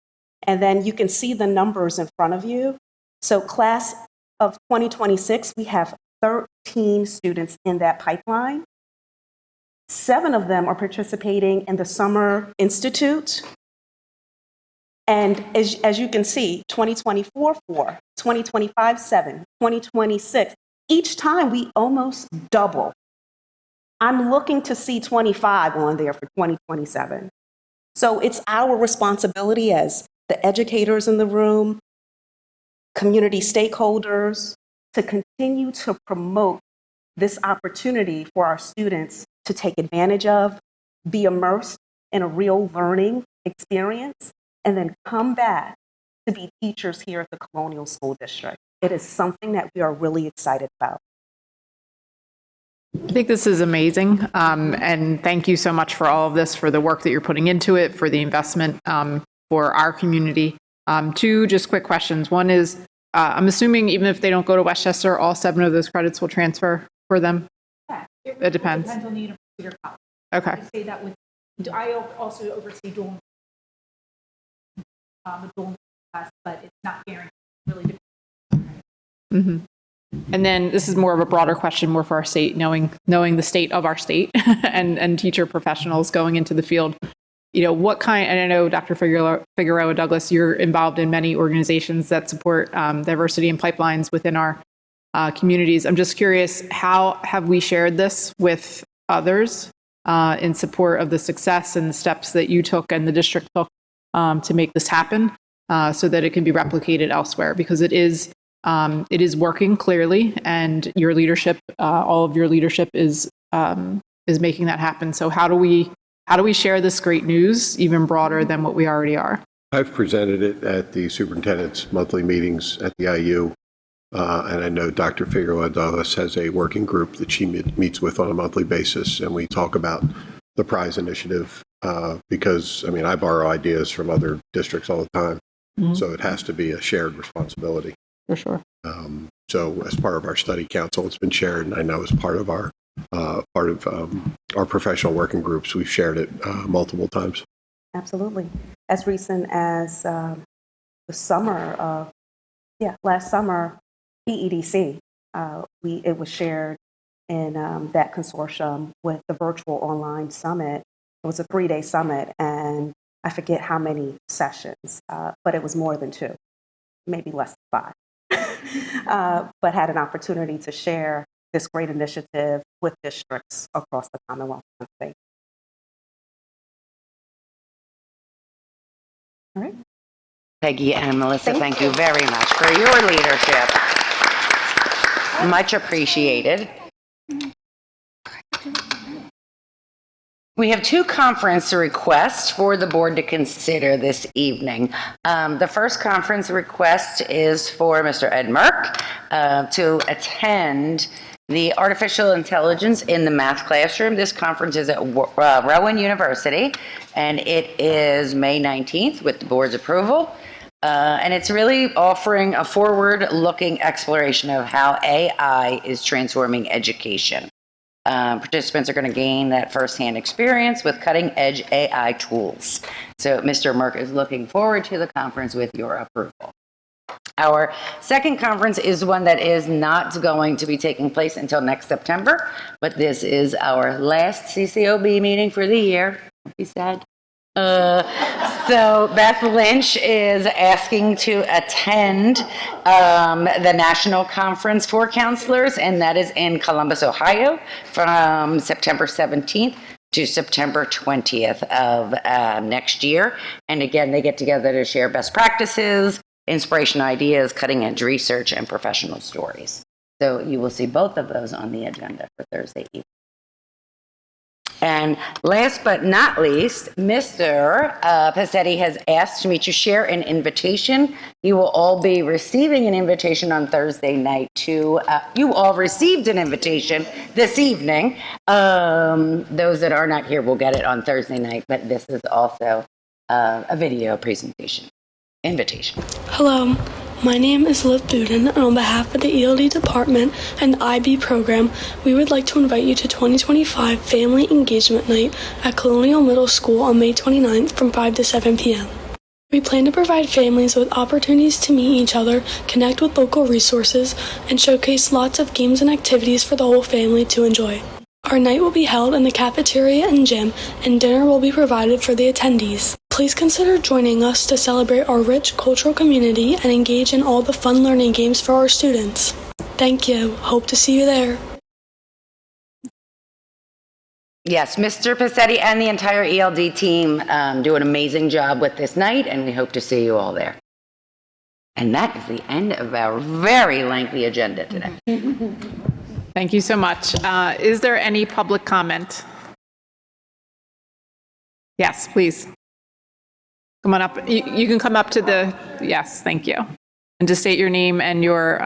And then you can see the numbers in front of you. So class of 2026, we have 13 students in that pipeline. 7 of them are participating in the Summer Institute. And as you can see, 2024, 4, 2025, 7, 2026, each time we almost double. I'm looking to see 25 on there for 2027. So it's our responsibility as the educators in the room, community stakeholders, to continue to promote this opportunity for our students to take advantage of, be immersed in a real learning experience, and then come back to be teachers here at the Colonial School District. It is something that we are really excited about. I think this is amazing, and thank you so much for all of this, for the work that you're putting into it, for the investment for our community. 2 just quick questions. One is, I'm assuming even if they don't go to Westchester, all 7 of those credits will transfer for them? Yeah, it depends. Depends on the university or college. Okay. I say that with, I also oversee dual class, but it's not guaranteed. It really depends. Mm-hmm. And then this is more of a broader question, more for our state, knowing the state of our state and teacher professionals going into the field. You know, what kind, and I know Dr. Figueroa Douglas, you're involved in many organizations that support diversity and pipelines within our communities. I'm just curious, how have we shared this with others in support of the success and the steps that you took and the district took to make this happen so that it can be replicated elsewhere? Because it is working clearly, and your leadership, all of your leadership is making that happen. So how do we share this great news even broader than what we already are? I've presented it at the superintendent's monthly meetings at the IU, and I know Dr. Figueroa Douglas has a working group that she meets with on a monthly basis, and we talk about the prize initiative because, I mean, I borrow ideas from other districts all the time, so it has to be a shared responsibility. For sure. So as part of our study council, it's been shared, and I know as part of our professional working groups, we've shared it multiple times. Absolutely. As recent as the summer of, last summer, PEDC, it was shared in that consortium with the virtual online summit. It was a 3-day summit, and I forget how many sessions, but it was more than 2, maybe less than 5. But had an opportunity to share this great initiative with districts across the Commonwealth and state. All right. Peggy and Melissa, thank you very much for your leadership. Much appreciated. We have 2 conference requests for the board to consider this evening. The first conference request is for Mr. Ed Merck to attend the Artificial Intelligence in the Math Classroom. This conference is at Rowan University, and it is May 19th with the board's approval. And it's really offering a forward-looking exploration of how AI is transforming education. Participants are going to gain that firsthand experience with cutting-edge AI tools. So Mr. Merck is looking forward to the conference with your approval. Our second conference is one that is not going to be taking place until next September, but this is our last CCOB meeting for the year. Don't be sad. So Beth Lynch is asking to attend the National Conference for Counselors, and that is in Columbus, Ohio, from September 17th to September 20th of next year. And again, they get together to share best practices, inspiration ideas, cutting-edge research, and professional stories. So you will see both of those on the agenda for Thursday evening. And last but not least, Mr. Passetti has asked me to share an invitation. You will all be receiving an invitation on Thursday night to, you all received an invitation this evening. Those that are not here will get it on Thursday night, but this is also a video presentation. Invitation. Hello, my name is Liv Buden, and on behalf of the ELD department and the IB program, we would like to invite you to 2025 Family Engagement Night at Colonial Middle School on May 29th from 5 to 7 p.m. We plan to provide families with opportunities to meet each other, connect with local resources, and showcase lots of games and activities for the whole family to enjoy. Our night will be held in the cafeteria and gym, and dinner will be provided for the attendees. Please consider joining us to celebrate our rich cultural community and engage in all the fun learning games for our students. Thank you. Hope to see you there. Yes, Mr. Passetti and the entire ELD team do an amazing job with this night, and we hope to see you all there. And that is the end of our very lengthy agenda today. Thank you so much. Is there any public comment? Yes, please. Come on up. You can come up to the, yes, thank you. And just state your name and your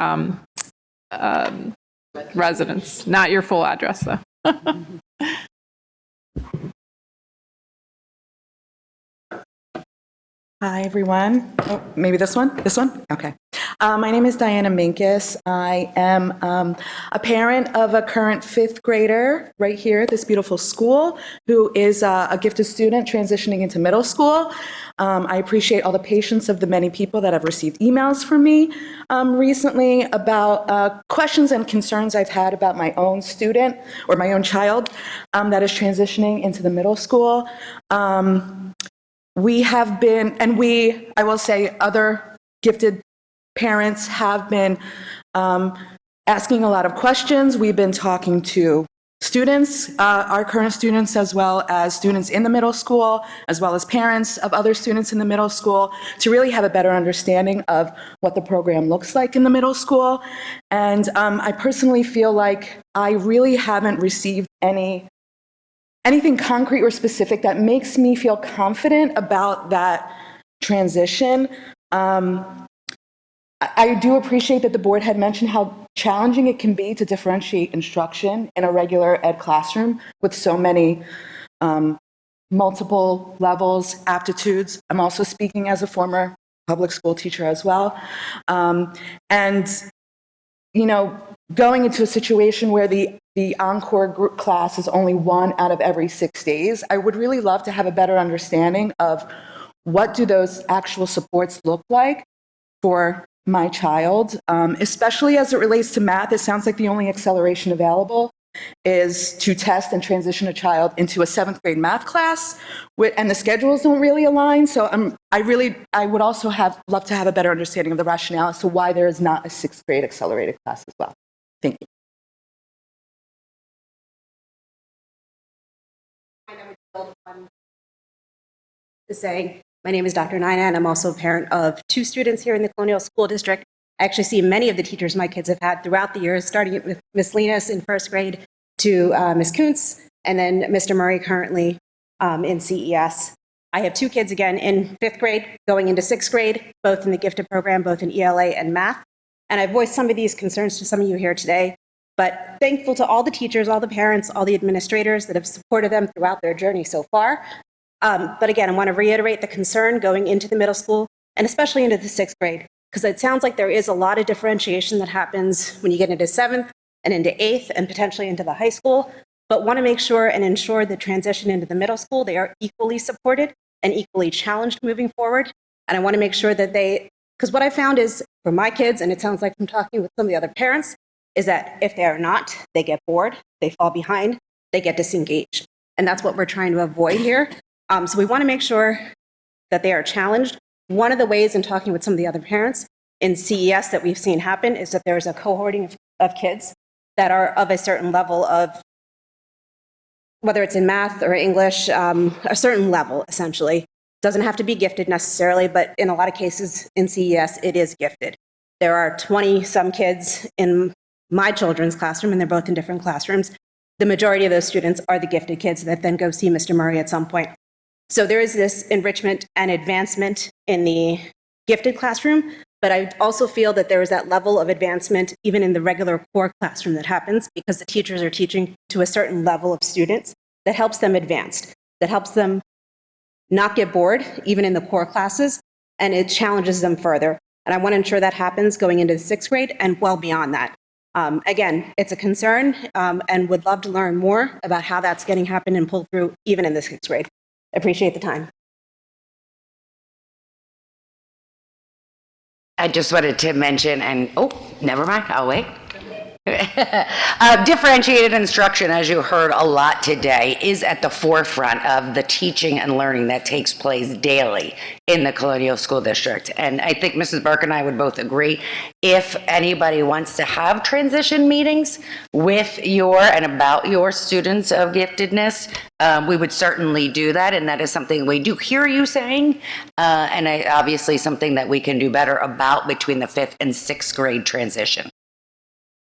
residence, not your full address, though. Hi, everyone. Oh, maybe this one? This one? Okay. My name is Diana Minkus. I am a parent of a current fifth grader right here at this beautiful school who is a gifted student transitioning into middle school. I appreciate all the patience of the many people that have received emails from me recently about questions and concerns I've had about my own student or my own child that is transitioning into the middle school. We have been, and I will say, other gifted parents have been asking a lot of questions. We've been talking to students, our current students, as well as students in the middle school, as well as parents of other students in the middle school, to really have a better understanding of what the program looks like in the middle school. And I personally feel like I really haven't received anything concrete or specific that makes me feel confident about that transition. I do appreciate that the board had mentioned how challenging it can be to differentiate instruction in a regular ed classroom with so many multiple levels, aptitudes. I'm also speaking as a former public school teacher as well. And, you know, going into a situation where the Encore group class is only 1 out of every 6 days, I would really love to have a better understanding of what do those actual supports look like for my child, especially as it relates to math. It sounds like the only acceleration available is to test and transition a child into a 7th grade math class, and the schedules don't really align. So I would also love to have a better understanding of the rationale as to why there is not a 6th grade accelerated class as well. Thank you. My name is Dr. Nina, and I'm also a parent of 2 students here in the Colonial School District. I actually see many of the teachers my kids have had throughout the years, starting with Ms. Linas in 1st grade to Ms. Kuntz, and then Mr. Murray currently in CES. I have 2 kids again in 5th grade, going into 6th grade, both in the gifted program, both in ELA and math. And I've voiced some of these concerns to some of you here today, but thankful to all the teachers, all the parents, all the administrators that have supported them throughout their journey so far. But again, I want to reiterate the concern going into the middle school and especially into the 6th grade, because it sounds like there is a lot of differentiation that happens when you get into 7th and into 8th and potentially into the high school, but want to make sure and ensure the transition into the middle school, they are equally supported and equally challenged moving forward. And I want to make sure that because what I found is for my kids, and it sounds like from talking with some of the other parents, is that if they are not, they get bored, they fall behind, they get disengaged. And that's what we're trying to avoid here. So we want to make sure that they are challenged. One of the ways in talking with some of the other parents in CES that we've seen happen is that there's a cohorting of kids that are of a certain level of, whether it's in math or English, a certain level, essentially. Doesn't have to be gifted necessarily, but in a lot of cases in CES, it is gifted. There are 20-some kids in my children's classroom, and they're both in different classrooms. The majority of those students are the gifted kids that then go see Mr. Murray at some point. So there is this enrichment and advancement in the gifted classroom, but I also feel that there is that level of advancement even in the regular core classroom that happens because the teachers are teaching to a certain level of students that helps them advance, that helps them not get bored, even in the core classes, and it challenges them further. And I want to ensure that happens going into the 6th grade and well beyond that. Again, it's a concern and would love to learn more about how that's getting happen and pulled through even in the 6th grade. Appreciate the time. I just wanted to mention, and oh, never mind, I'll wait. Differentiated instruction, as you heard a lot today, is at the forefront of the teaching and learning that takes place daily in the Colonial School District. And I think Mrs. Burke and I would both agree, if anybody wants to have transition meetings with your and about your students of giftedness, we would certainly do that. And that is something we do hear you saying, and obviously something that we can do better about between the 5th and 6th grade transition.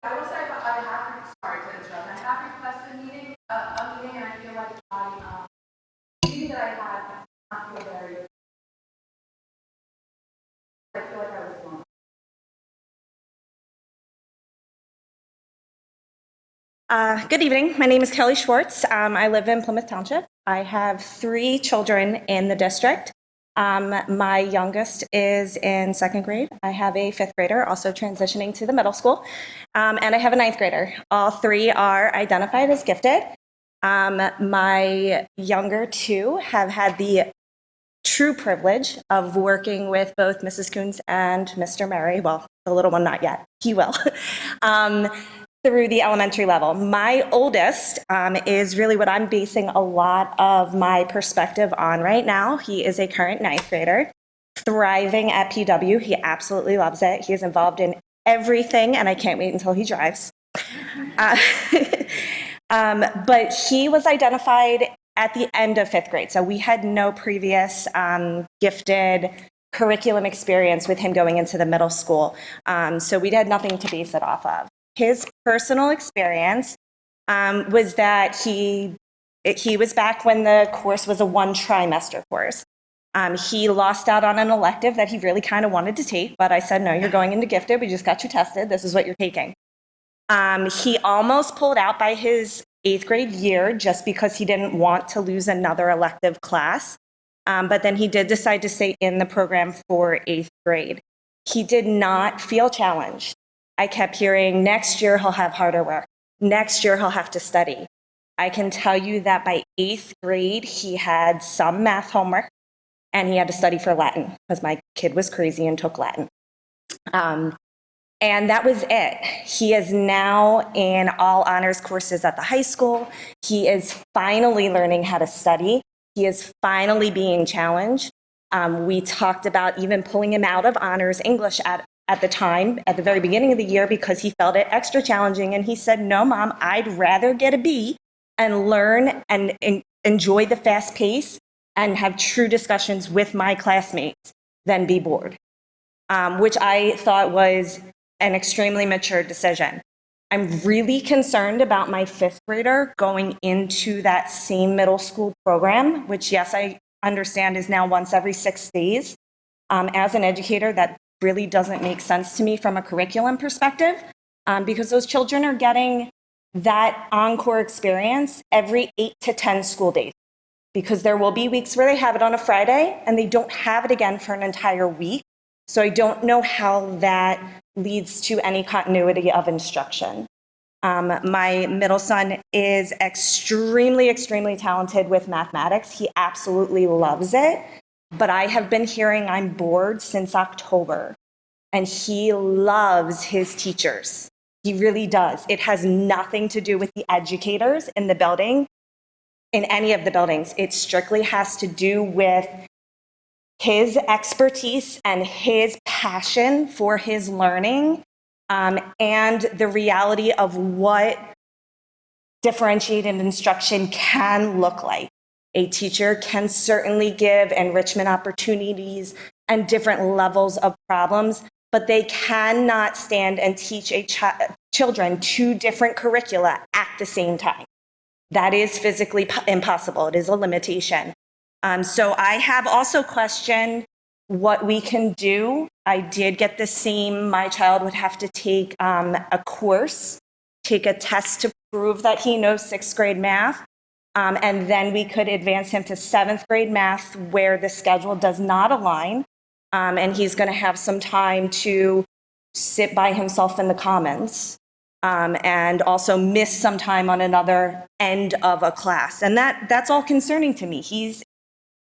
I will say I have, sorry to interrupt, I have requested a meeting, and I feel like the meeting that I had, not feel very, I feel like I was wrong. Good evening. My name is Kelly Schwartz. I live in Plymouth Township. I have 3 children in the district. My youngest is in 2nd grade. I have a 5th grader also transitioning to the middle school. And I have a 9th grader. All 3 are identified as gifted. My younger 2 have had the true privilege of working with both Mrs. Coons and Mr. Murray. Well, the little one not yet. He will. Through the elementary level. My oldest is really what I'm basing a lot of my perspective on right now. He is a current 9th grader, thriving at PW. He absolutely loves it. He is involved in everything, and I can't wait until he drives. But he was identified at the end of 5th grade, so we had no previous gifted curriculum experience with him going into the middle school. So we had nothing to base it off of. His personal experience was that he was back when the course was a 1-trimester course. He lost out on an elective that he really kind of wanted to take, but I said, no, you're going into gifted. We just got you tested. This is what you're taking. He almost pulled out by his 8th grade year just because he didn't want to lose another elective class. But then he did decide to stay in the program for 8th grade. He did not feel challenged. I kept hearing, next year he'll have harder work. Next year he'll have to study. I can tell you that by 8th grade, he had some math homework and he had to study for Latin because my kid was crazy and took Latin. And that was it. He is now in all honors courses at the high school. He is finally learning how to study. He is finally being challenged. We talked about even pulling him out of honors English at the time, at the very beginning of the year, because he felt it extra challenging. And he said, no, Mom, I'd rather get a B and learn and enjoy the fast pace and have true discussions with my classmates than be bored, which I thought was an extremely mature decision. I'm really concerned about my 5th grader going into that same middle school program, which, yes, I understand is now once every 6 days. As an educator, that really doesn't make sense to me from a curriculum perspective, because those children are getting that encore experience every 8 to 10 school days, because there will be weeks where they have it on a Friday and they don't have it again for an entire week. So I don't know how that leads to any continuity of instruction. My middle son is extremely, extremely talented with mathematics. He absolutely loves it. But I have been hearing I'm bored since October, and he loves his teachers. He really does. It has nothing to do with the educators in the building, in any of the buildings. It strictly has to do with his expertise and his passion for his learning, and the reality of what differentiated instruction can look like. A teacher can certainly give enrichment opportunities and different levels of problems, but they cannot stand and teach children 2 different curricula at the same time. That is physically impossible. It is a limitation. So I have also questioned what we can do. I did get the same, my child would have to take a course, take a test to prove that he knows 6th grade math. And then we could advance him to 7th grade math, where the schedule does not align. And he's going to have some time to sit by himself in the commons, and also miss some time on another end of a class. And that's all concerning to me. He's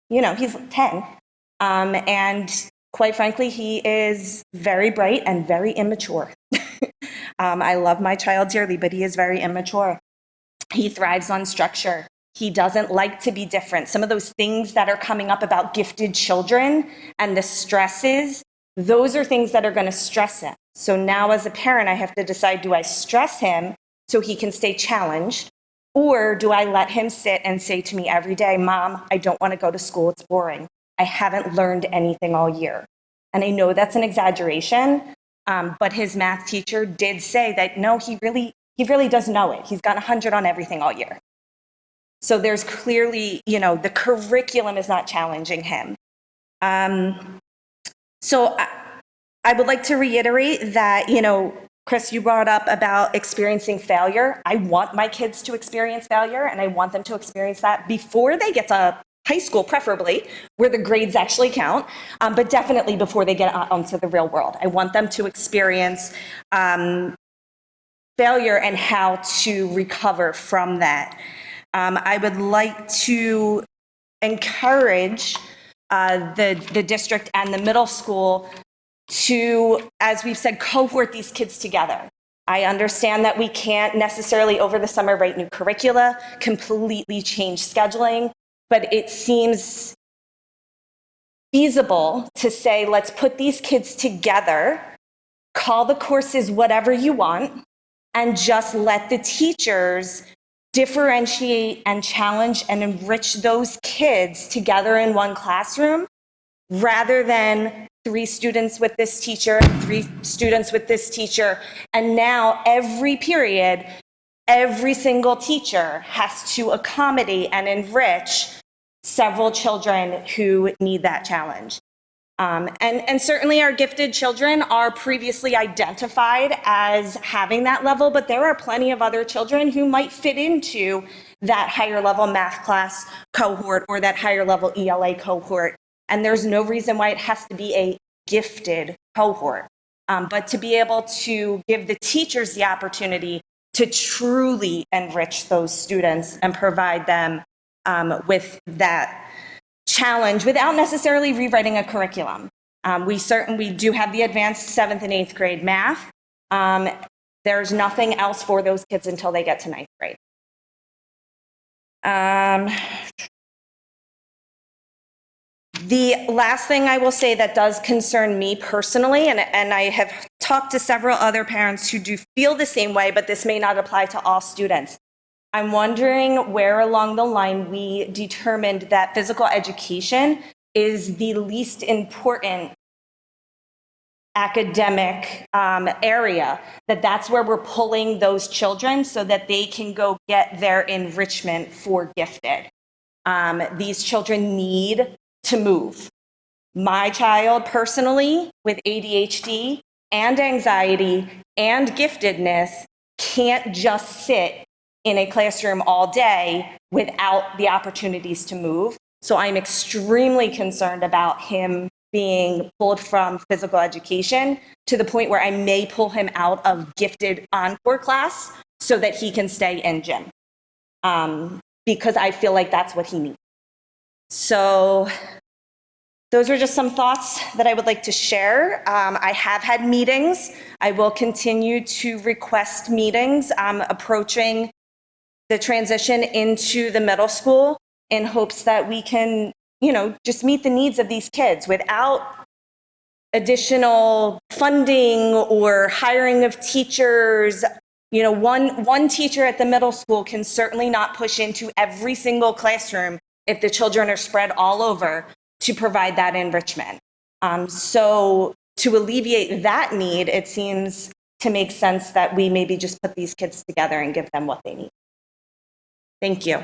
10. And quite frankly, he is very bright and very immature. I love my child dearly, but he is very immature. He thrives on structure. He doesn't like to be different. Some of those things that are coming up about gifted children and the stresses, those are things that are going to stress him. So now as a parent, I have to decide, do I stress him so he can stay challenged? Or do I let him sit and say to me every day, Mom, I don't want to go to school. It's boring. I haven't learned anything all year. And I know that's an exaggeration, but his math teacher did say that, no, he really does know it. He's got 100 on everything all year. So there's clearly, the curriculum is not challenging him. So I would like to reiterate that, Chris, you brought up about experiencing failure. I want my kids to experience failure, and I want them to experience that before they get to high school, preferably, where the grades actually count, but definitely before they get onto the real world. I want them to experience failure and how to recover from that. I would like to encourage the district and the middle school to, as we've said, cohort these kids together. I understand that we can't necessarily over the summer write new curricula, completely change scheduling, but it seems feasible to say, let's put these kids together, call the courses whatever you want, and just let the teachers differentiate and challenge and enrich those kids together in one classroom, rather than 3 students with this teacher, 3 students with this teacher. And now every period, every single teacher has to accommodate and enrich several children who need that challenge. And certainly our gifted children are previously identified as having that level, but there are plenty of other children who might fit into that higher level math class cohort or that higher level ELA cohort. And there's no reason why it has to be a gifted cohort, but to be able to give the teachers the opportunity to truly enrich those students and provide them with that challenge without necessarily rewriting a curriculum. We do have the advanced 7th and 8th grade math. There's nothing else for those kids until they get to 9th grade. The last thing I will say that does concern me personally, and I have talked to several other parents who do feel the same way, but this may not apply to all students. I'm wondering where along the line we determined that physical education is the least important academic area, that's where we're pulling those children so that they can go get their enrichment for gifted. These children need to move. My child personally with ADHD and anxiety and giftedness can't just sit in a classroom all day without the opportunities to move. So I'm extremely concerned about him being pulled from physical education to the point where I may pull him out of gifted encore class so that he can stay in gym, because I feel like that's what he needs. So those are just some thoughts that I would like to share. I have had meetings. I will continue to request meetings approaching the transition into the middle school in hopes that we can, just meet the needs of these kids without additional funding or hiring of teachers. One teacher at the middle school can certainly not push into every single classroom if the children are spread all over to provide that enrichment. So to alleviate that need, it seems to make sense that we maybe just put these kids together and give them what they need. Thank you.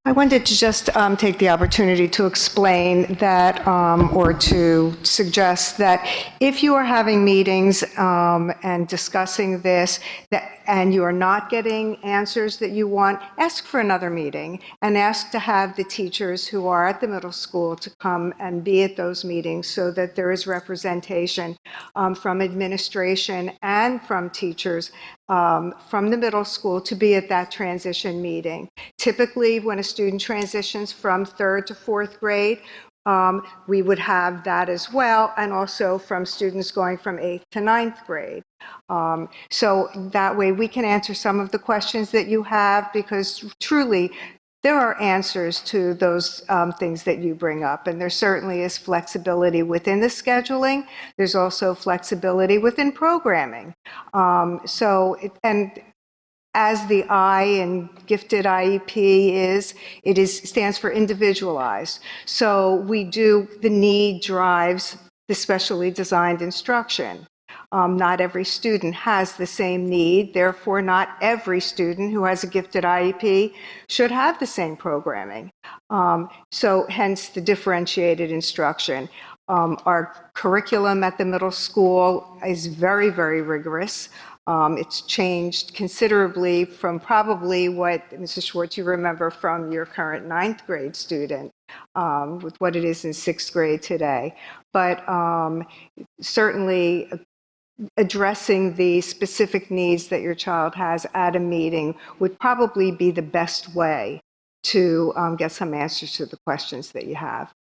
I wanted to just take the opportunity to explain that, or to suggest that if you are having meetings and discussing this, that and you are not getting answers that you want, ask for another meeting and ask to have the teachers who are at the middle school to come and be at those meetings so that there is representation from administration and from teachers from the middle school to be at that transition meeting. Typically, when a student transitions from 3rd to 4th grade, we would have that as well, and also from students going from 8th to 9th grade. So that way we can answer some of the questions that you have, because truly there are answers to those things that you bring up, and there certainly is flexibility within the scheduling. There's also flexibility within programming. As the I in gifted IEP stands for individualized. So we do, the need drives the specially designed instruction. Not every student has the same need, therefore not every student who has a gifted IEP should have the same programming. So hence the differentiated instruction. Our curriculum at the middle school is very, very rigorous. It's changed considerably from probably what, Mrs. Schwartz, you remember from your current 9th grade student, with what it is in 6th grade today. But certainly addressing the specific needs that your child has at a meeting would probably be the best way to get some answers to the questions that you have.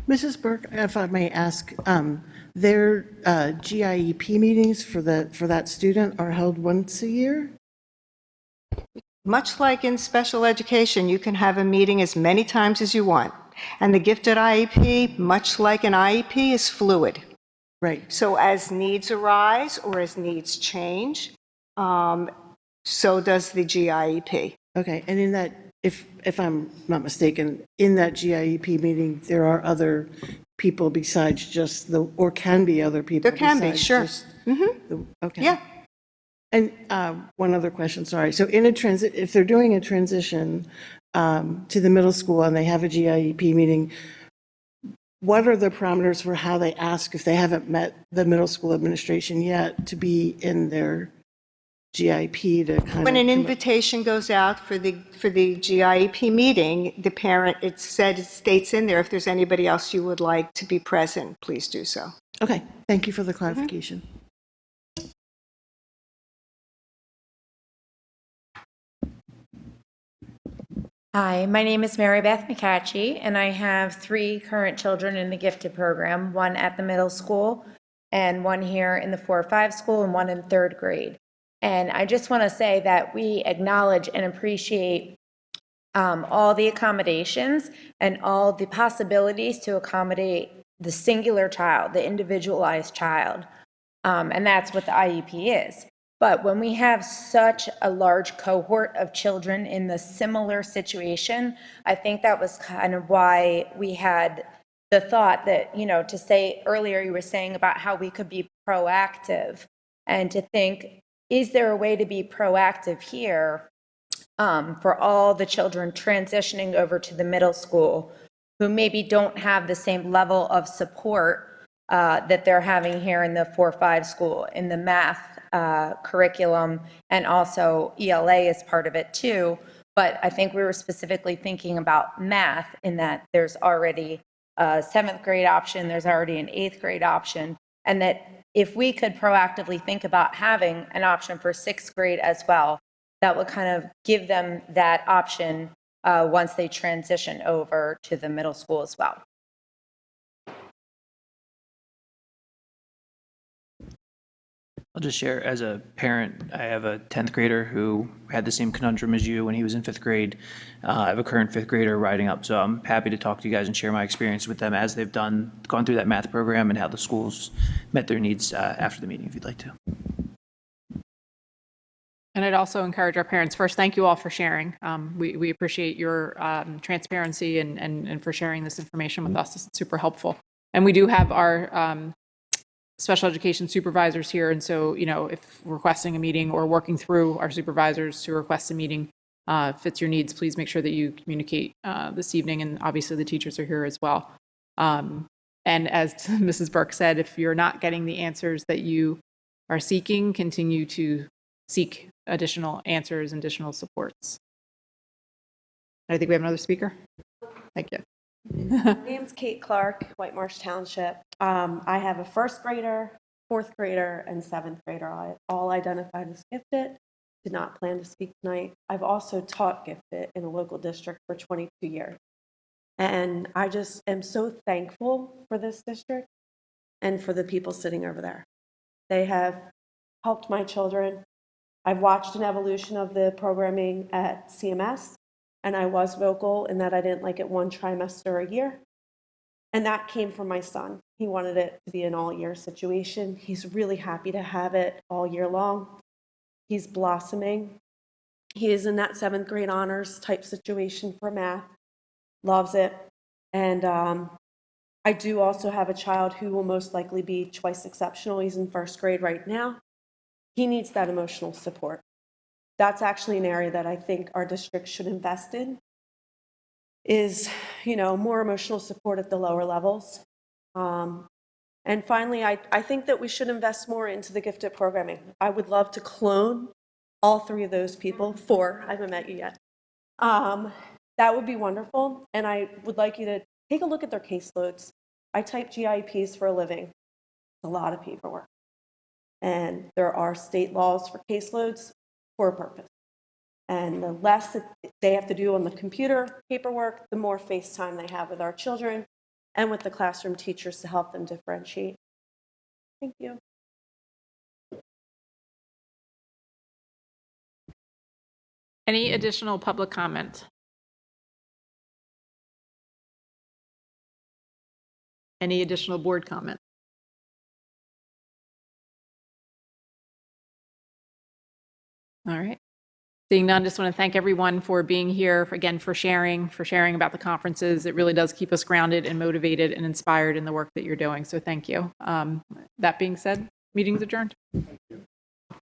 Mrs. Burke, if I may ask, their GIEP meetings for that student are held once a year? Much like in special education, you can have a meeting as many times as you want. And the gifted IEP, much like an IEP, is fluid. Right. So as needs arise or as needs change, so does the GIEP. Okay, and in that, if I'm not mistaken, in that GIEP meeting, there are other people besides just or can be other people. There can be, sure. Okay. Yeah. And one other question, sorry. So if they're doing a transition to the middle school and they have a GIEP meeting, what are the parameters for how they ask if they haven't met the middle school administration yet to be in their GIP to kind of... When an invitation goes out for the GIEP meeting, the parent, it states in there, if there's anybody else you would like to be present, please do so. Okay, thank you for the clarification. Hi, my name is Mary Beth McCatchy, and I have 3 current children in the gifted program, 1 at the middle school, and 1 here in the 4-5 school, and 1 in 3rd grade. And I just want to say that we acknowledge and appreciate all the accommodations and all the possibilities to accommodate the singular child, the individualized child. And that's what the IEP is. But when we have such a large cohort of children in the similar situation, I think that was kind of why we had the thought that, to say earlier, you were saying about how we could be proactive and to think, is there a way to be proactive here for all the children transitioning over to the middle school who maybe don't have the same level of support that they're having here in the 4-5 school, in the math curriculum, and also ELA is part of it too. But I think we were specifically thinking about math in that there's already a 7th grade option, there's already an 8th grade option, and that if we could proactively think about having an option for 6th grade as well, that would kind of give them that option once they transition over to the middle school as well. I'll just share, as a parent, I have a 10th grader who had the same conundrum as you when he was in 5th grade. I have a current 5th grader riding up, so I'm happy to talk to you guys and share my experience with them as they've gone through that math program and how the schools met their needs after the meeting, if you'd like to. And I'd also encourage our parents, first, thank you all for sharing. We appreciate your transparency and for sharing this information with us. It's super helpful. And we do have our special education supervisors here, and so, if requesting a meeting or working through our supervisors to request a meeting fits your needs, please make sure that you communicate this evening, and obviously the teachers are here as well. And as Mrs. Burke said, if you're not getting the answers that you are seeking continue to seek additional answers and additional supports. I think we have another speaker. Thank you. My name's Kate Clark, White Marsh Township. I have a first grader, fourth grader, and seventh grader. All identified as gifted. Did not plan to speak tonight. I've also taught gifted in a local district for 22 years. And I just am so thankful for this district and for the people sitting over there. They have helped my children. I've watched an evolution of the programming at CMS, and I was vocal in that I didn't like it one trimester a year. And that came from my son. He wanted it to be an all-year situation. He's really happy to have it all year long. He's blossoming. He is in that seventh grade honors type situation for math. Loves it. And I do also have a child who will most likely be twice exceptional. He's in first grade right now. He needs that emotional support. That's actually an area that I think our district should invest in, is, more emotional support at the lower levels. And finally, I think that we should invest more into the gifted programming. I would love to clone all three of those people. 4, I haven't met you yet. That would be wonderful. And I would like you to take a look at their caseloads. I type GIPs for a living. It's a lot of paperwork. And there are state laws for caseloads for a purpose. And the less that they have to do on the computer paperwork, the more face time they have with our children and with the classroom teachers to help them differentiate. Thank you. Any additional public comment? Any additional board comment? All right. Seeing none, just want to thank everyone for being here, again, for sharing about the conferences. It really does keep us grounded and motivated and inspired in the work that you're doing. So thank you. That being said, meeting's adjourned. Thank you.